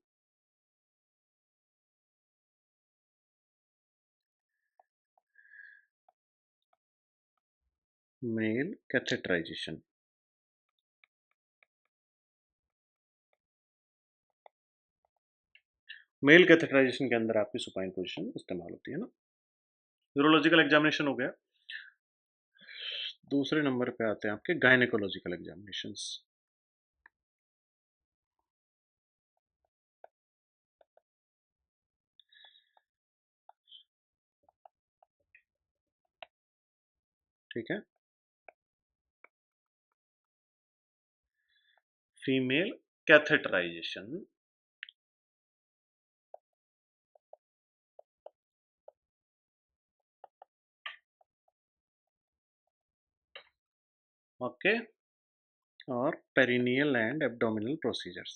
A: मेल कैथेटराइजेशन, मेल कैथेटराइजेशन के अंदर आपकी सुपाइन पोजीशन इस्तेमाल होती है ना। यूरोलॉजिकल एग्जामिनेशन हो गया। दूसरे नंबर पे आते हैं आपके गायनेकोलॉजिकल एग्जामिनेशंस। ठीक है। फीमेल कैथेटराइजेशन, ओके, और perineal and abdominal procedures.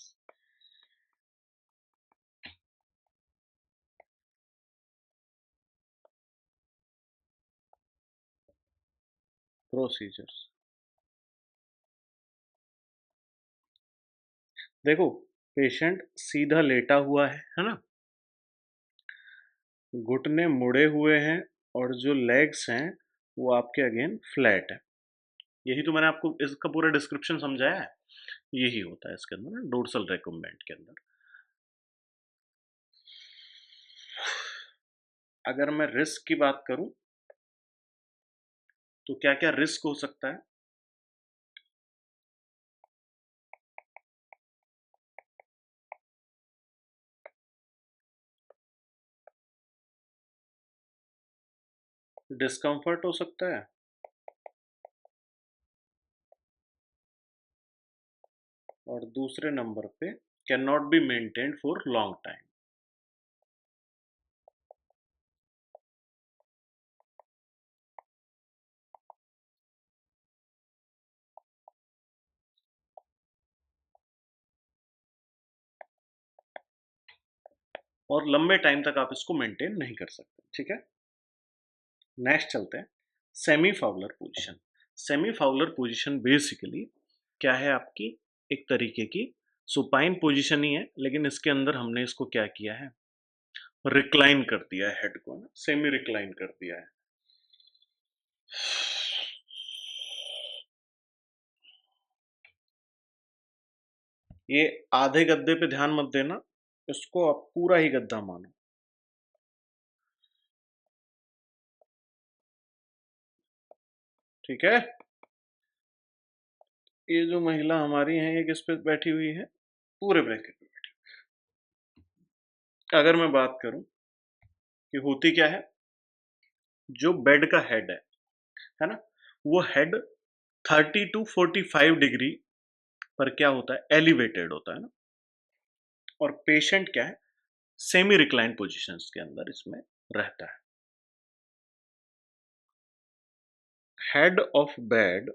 A: Procedures देखो, पेशेंट सीधा लेटा हुआ है ना, घुटने मुड़े हुए हैं, और जो लेग्स हैं वो आपके अगेन फ्लैट है। यही तो मैंने आपको इसका पूरा डिस्क्रिप्शन समझाया है। यही होता है इसके अंदर ना, डोर्सल रेकम्बेंट के अंदर। अगर मैं रिस्क की बात करूं तो क्या क्या रिस्क हो सकता है? डिस्कम्फर्ट हो सकता है, और दूसरे नंबर पे can not be maintained for long time. और लंबे टाइम तक आप इसको मेंटेन नहीं कर सकते। ठीक है, नेक्स्ट चलते हैं semi Fowler position. Semi Fowler position basically क्या है आपकी, एक तरीके की सुपाइन पोजीशन ही है, लेकिन इसके अंदर हमने इसको क्या किया है, रिक्लाइन कर दिया है, हेड को ना सेमी रिक्लाइन कर दिया है। ये आधे गद्दे पे ध्यान मत देना, इसको आप पूरा ही गद्दा मानो। ठीक है, ये जो महिला हमारी है ये किस पे बैठी हुई है, पूरे ब्रैकेट पे बैठी हुई। अगर मैं बात करूं कि होती क्या है, जो बेड का हेड है ना, वो हेड 30 to 45 डिग्री पर क्या होता है, एलिवेटेड होता है ना, और पेशेंट क्या है, सेमी रिक्लाइन पोजीशंस के अंदर इसमें रहता है। Head of bed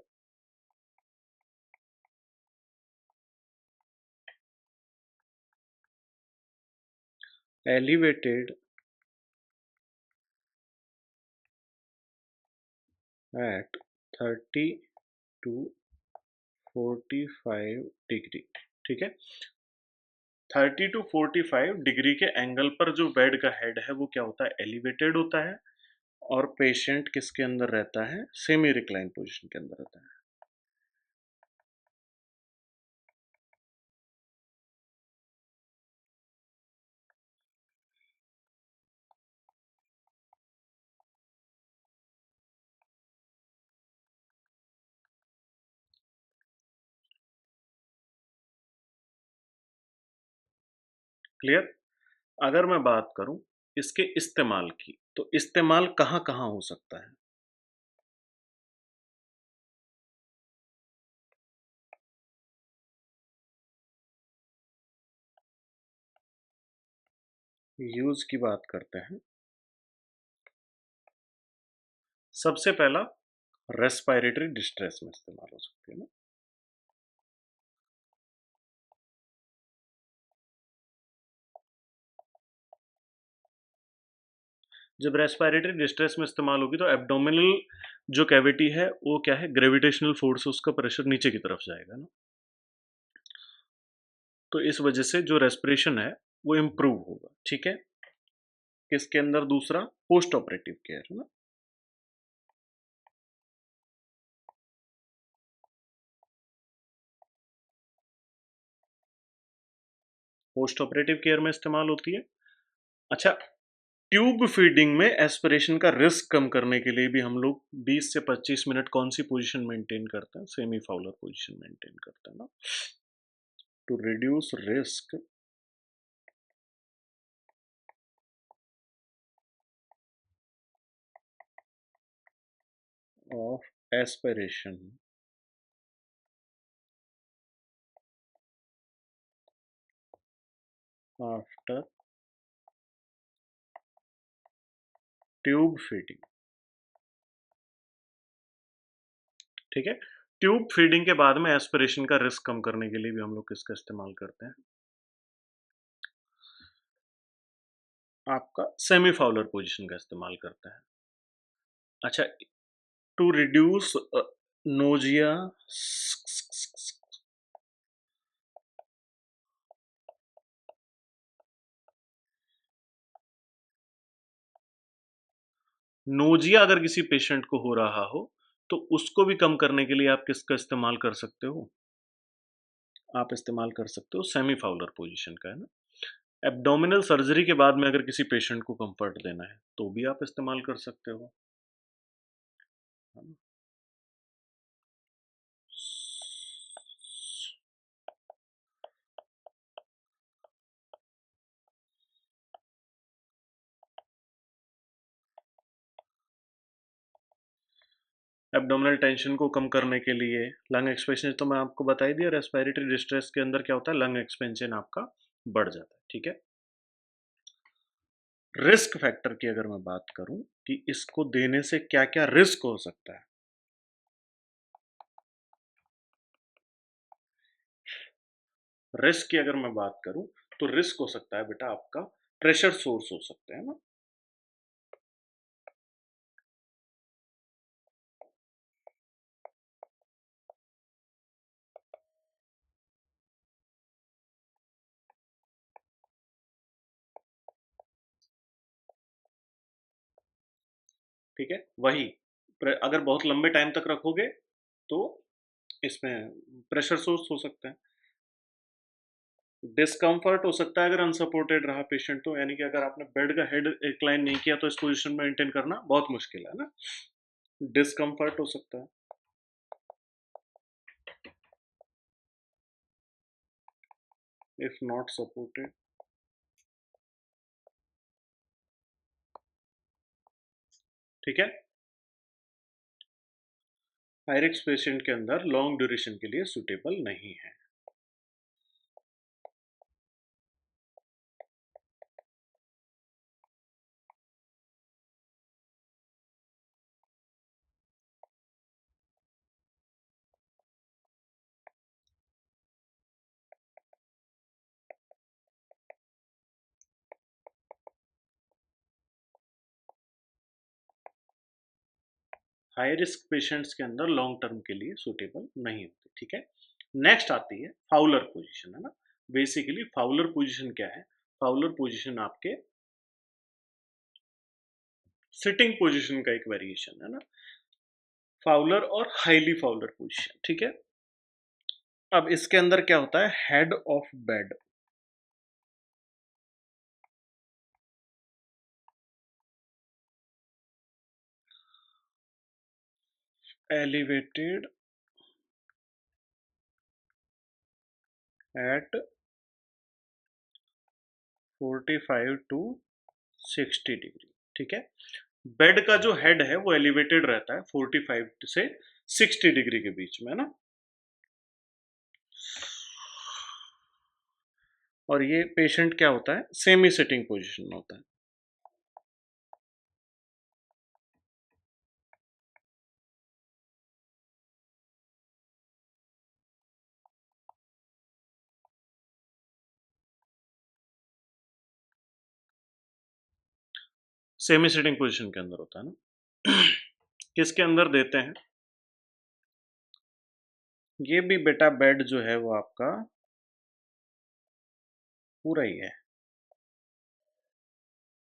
A: elevated at 30 to 45 degree. ठीक है, 30 to 45 डिग्री के एंगल पर जो बेड का हेड है वो क्या होता है, एलिवेटेड होता है, और पेशेंट किसके अंदर रहता है, सेमी रिक्लाइन पोजीशन के अंदर रहता है। क्लियर। अगर मैं बात करूं इसके इस्तेमाल की, तो इस्तेमाल कहां कहां हो सकता है, यूज की बात करते हैं। सबसे पहला रेस्पिरेटरी डिस्ट्रेस में इस्तेमाल हो सकती है ना। जब रेस्पिरेटरी डिस्ट्रेस में इस्तेमाल होगी तो एब्डोमिनल जो कैविटी है वो क्या है, ग्रेविटेशनल फोर्स, उसका प्रेशर नीचे की तरफ जाएगा ना, तो इस वजह से जो रेस्पिरेशन है वो इम्प्रूव होगा। ठीक है, किसके अंदर, दूसरा पोस्ट ऑपरेटिव केयर है ना। पोस्ट ऑपरेटिव केयर में इस्तेमाल होती है। अच्छा, ट्यूब फीडिंग में एस्पिरेशन का रिस्क कम करने के लिए भी हम लोग 20 से 25 मिनट कौन सी पोजीशन मेंटेन करते हैं, सेमी फाउलर पोजीशन मेंटेन करते हैं ना, to reduce risk of aspiration after tube feeding. ठीक है, ट्यूब फीडिंग के बाद में एस्पिरेशन का रिस्क कम करने के लिए भी हम लोग किसका इस्तेमाल करते हैं, आपका सेमी फाउलर पोजीशन का इस्तेमाल करते हैं। अच्छा, टू रिड्यूस नोजिया, नोजिया अगर किसी पेशेंट को हो रहा हो तो उसको भी कम करने के लिए आप किसका इस्तेमाल कर सकते हो, आप इस्तेमाल कर सकते हो सेमी फाउलर पोजीशन का, है ना। एब्डोमिनल सर्जरी के बाद में अगर किसी पेशेंट को कंफर्ट देना है तो भी आप इस्तेमाल कर सकते हो, है ना? एब्डोमिनल टेंशन को कम करने के लिए लंग एक्सपेंशन तो मैं आपको बता ही दिया, रेस्पिरेटरी डिस्ट्रेस के अंदर क्या होता है, लंग एक्सपेंशन आपका बढ़ जाता है, ठीक है। रिस्क फैक्टर की अगर मैं बात करूं कि इसको देने से क्या क्या रिस्क हो सकता है, रिस्क की अगर मैं बात करूं तो रिस्क हो सकता है बेटा आपका प्रेशर सोर्स हो सकते हैं ना, ठीक है। वही अगर बहुत लंबे टाइम तक रखोगे तो इसमें प्रेशर सोर्स हो सकता है। डिस्कम्फर्ट हो सकता है अगर अनसपोर्टेड रहा पेशेंट, तो यानी कि अगर आपने बेड का हेड इंक्लाइन नहीं किया तो इस पोजीशन में मेंटेन करना बहुत मुश्किल है ना, डिस्कम्फर्ट हो सकता है। इफ नॉट सपोर्टेड, ठीक है। हाई रिस्क पेशेंट के अंदर लॉन्ग ड्यूरेशन के लिए सुटेबल नहीं है। हाई रिस्क पेशेंट्स के अंदर लॉन्ग टर्म के लिए सुटेबल नहीं होती, ठीक है। नेक्स्ट आती है फाउलर पोजीशन, है ना। बेसिकली फाउलर पोजीशन क्या है, फाउलर पोजीशन आपके सिटिंग पोजीशन का एक वेरिएशन है ना, फाउलर और हाईली फाउलर पोजीशन, ठीक है। अब इसके अंदर क्या होता है, head of bed elevated at 45 to 60 degree, ठीक है। बेड का जो हेड है वो एलिवेटेड रहता है 45 से 60 डिग्री के बीच में ना, और ये पेशेंट क्या होता है, सेमी सिटिंग पोजीशन में होता है। सेमी सिटिंग पोजीशन के अंदर होता है ना। किसके अंदर देते हैं, ये भी बेटा बेड जो है वो आपका पूरा ही है,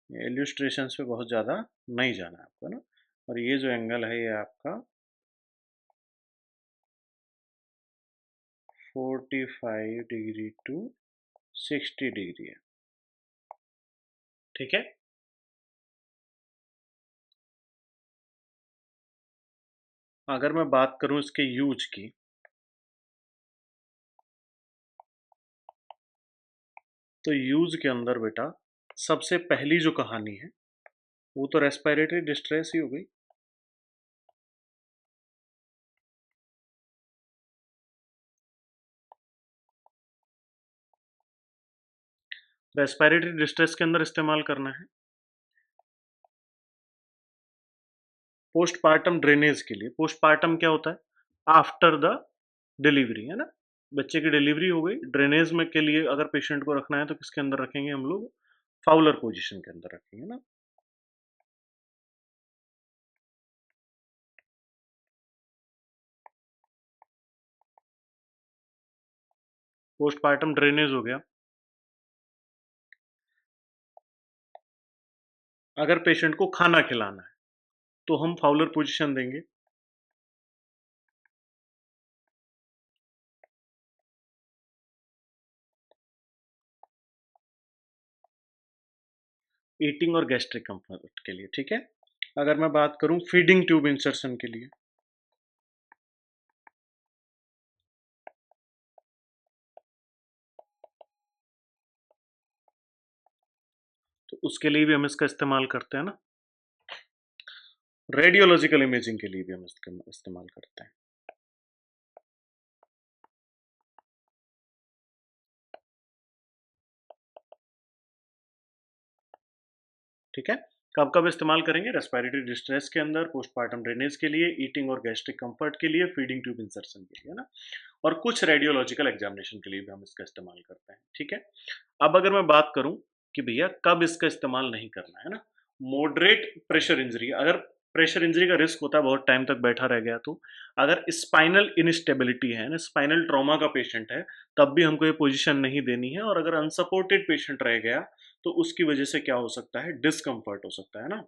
A: इल्यूस्ट्रेशन पे बहुत ज़्यादा नहीं जाना है आपको ना, और ये जो एंगल है ये आपका 45 डिग्री टू 60 डिग्री है, ठीक है। अगर मैं बात करूं इसके यूज की, तो यूज के अंदर बेटा सबसे पहली जो कहानी है वो तो रेस्पिरेटरी डिस्ट्रेस ही हो गई। रेस्पिरेटरी डिस्ट्रेस के अंदर इस्तेमाल करना है पोस्टपार्टम ड्रेनेज के लिए। पोस्टपार्टम क्या होता है, आफ्टर द डिलीवरी, है ना। बच्चे की डिलीवरी हो गई, ड्रेनेज में के लिए अगर पेशेंट को रखना है तो किसके अंदर रखेंगे हम लोग, फाउलर पोजीशन के अंदर रखेंगे ना। पोस्टपार्टम ड्रेनेज हो गया। अगर पेशेंट को खाना खिलाना है तो हम फाउलर पोजीशन देंगे। ईटिंग और गैस्ट्रिक कंफर्ट के लिए, ठीक है। अगर मैं बात करूं फीडिंग ट्यूब इंसर्शन के लिए, तो उसके लिए भी हम इसका इस्तेमाल करते हैं ना। रेडियोलॉजिकल इमेजिंग के लिए भी हम इस्तेमाल करते हैं। ठीक है, कब कब इस्तेमाल करेंगे? रेस्पिरेटरी डिस्ट्रेस के अंदर, पोस्टमार्टम ड्रेनेज के लिए, ईटिंग और गैस्ट्रिक कंफर्ट के लिए, फीडिंग ट्यूब इंसर्शन के लिए, है ना? और कुछ रेडियोलॉजिकल एग्जामिनेशन के लिए भी हम इसका इस्तेमाल करते हैं। ठीक है, अब अगर मैं बात करूं कि भैया कब इसका इस्तेमाल नहीं करना है ना, मॉडरेट प्रेशर इंजरी, अगर प्रेशर इंजरी का रिस्क होता है बहुत टाइम तक बैठा रह गया तो, अगर स्पाइनल इनस्टेबिलिटी है ना, स्पाइनल ट्रॉमा का पेशेंट है, तब भी हमको ये पोजीशन नहीं देनी है। और अगर अनसपोर्टेड पेशेंट रह गया तो उसकी वजह से क्या हो सकता है, डिस्कम्फर्ट हो सकता है ना।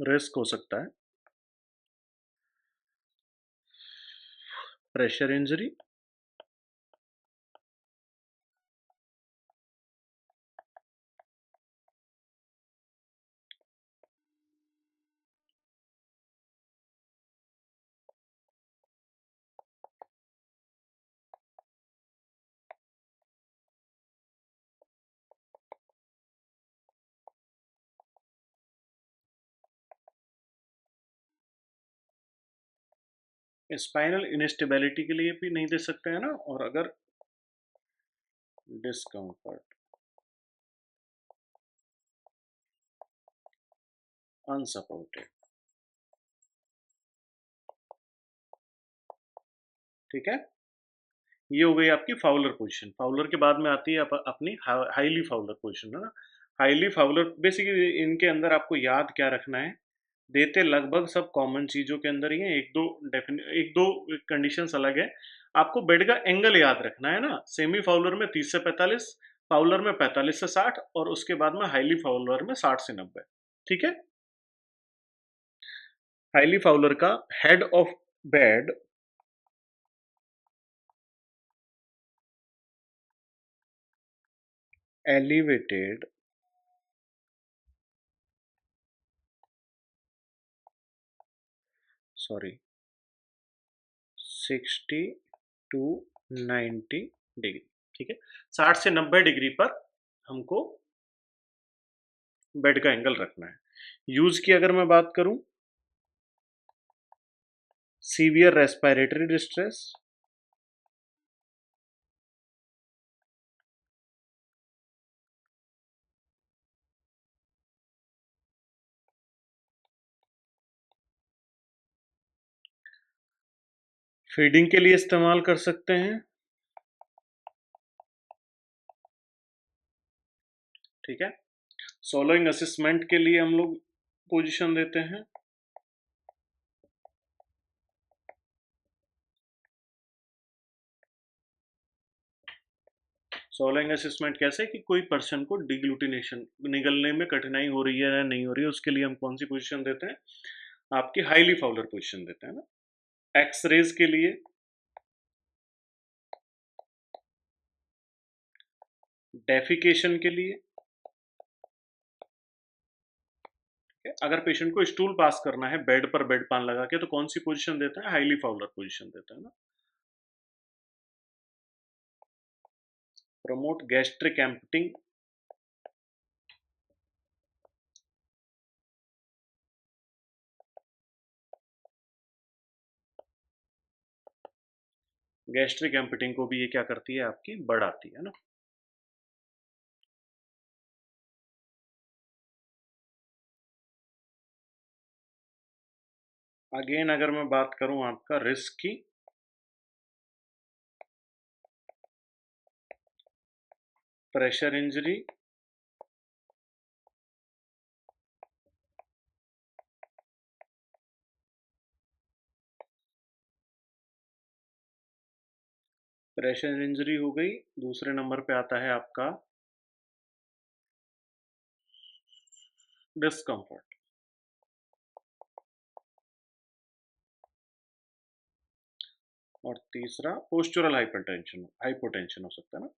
A: रिस्क हो सकता है प्रेशर इंजरी, स्पाइनल इनस्टेबिलिटी के लिए भी नहीं दे सकते हैं ना, और अगर डिस्कम्फर्ट, अनसपोर्टेड। ठीक है, ये हो गई आपकी फाउलर पोजीशन। फाउलर के बाद में आती है अपनी हाईली फाउलर पोजीशन, है ना। हाईली फाउलर बेसिकली इनके अंदर आपको याद क्या रखना है, देते लगभग सब कॉमन चीजों के अंदर ही है, एक दो कंडीशंस अलग है। आपको बेड का एंगल याद रखना है ना, सेमी फाउलर में 30 से 45, फाउलर में 45 से 60, और उसके बाद में हाईली फाउलर में 60 से 90। ठीक है, हाईली फाउलर का head of bed elevated, sorry 60 to 90 degree. ठीक है, 60 से 90 डिग्री पर हमको बेड का एंगल रखना है। यूज की अगर मैं बात करूं, सीवियर रेस्पिरेटरी डिस्ट्रेस, फीडिंग के लिए इस्तेमाल कर सकते हैं। ठीक है, सोलोइंग असेसमेंट के लिए हम लोग पोजीशन देते हैं। सोलोइंग असेसमेंट कैसे, कि कोई पर्सन को डिग्लूटिनेशन निगलने में कठिनाई हो रही है या नहीं हो रही है, उसके लिए हम कौन सी पोजीशन देते हैं, आपकी हाईली फाउलर पोजीशन देते हैं ना। एक्सरेज के लिए, डेफिकेशन के लिए, अगर पेशेंट को स्टूल पास करना है बेड पर बेड पान लगा के, तो कौन सी पोजीशन देते हैं, हाईली फाउलर पोजीशन देते हैं ना। Promote gastric emptying, gastric emptying को भी ये क्या करती है, आपकी बढ़ाती है ना। अगेन अगर मैं बात करूं आपका रिस्क की, प्रेशर इंजरी, प्रेशर इंजरी हो गई, दूसरे नंबर पे आता है आपका डिस्कम्फर्ट, और तीसरा पोस्चुरल हाइपरटेंशन, हाइपोटेंशन हो सकता है ना।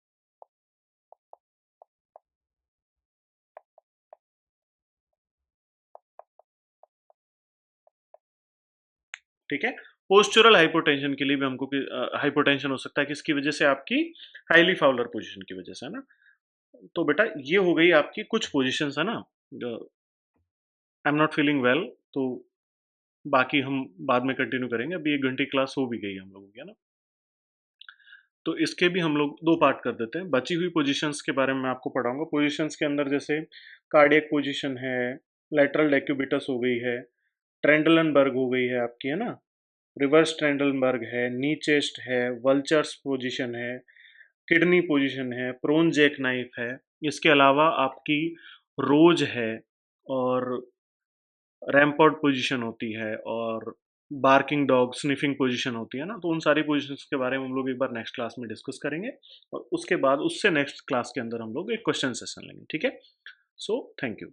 A: ठीक है, पोस्चरल हाइपोटेंशन के लिए भी हमको हाइपोटेंशन हो सकता है किसकी वजह से, आपकी हाईली फाउलर पोजीशन की वजह से, है ना। तो बेटा ये हो गई आपकी कुछ पोजीशंस, है ना। I am not feeling well, तो बाकी हम बाद में कंटिन्यू करेंगे, अभी 1 घंटे क्लास हो भी गई हम लोगों की, है ना। तो इसके भी हम लोग 2 पार्ट कर देते हैं। बची हुई पोजीशंस के बारे में मैं आपको पढ़ाऊंगा। पोजीशंस के अंदर जैसे कार्डियक पोजीशन है, लैटरल डेक्यूबिटस हो गई है, ट्रेंडलनबर्ग हो गई है आपकी, है ना, रिवर्स ट्रेंडलनबर्ग है, नी चेस्ट है, वल्चर्स पोजीशन है, किडनी पोजीशन है, प्रोन जैक नाइफ है। इसके अलावा आपकी रोज है, और रैम्पर्ट पोजीशन होती है, और बार्किंग डॉग स्निफिंग पोजीशन होती है ना। तो उन सारी पोजीशंस के बारे में हम लोग एक बार नेक्स्ट क्लास में डिस्कस करेंगे, और उसके बाद उससे नेक्स्ट क्लास के अंदर हम लोग एक क्वेश्चन सेशन लेंगे, ठीक है। So thank you.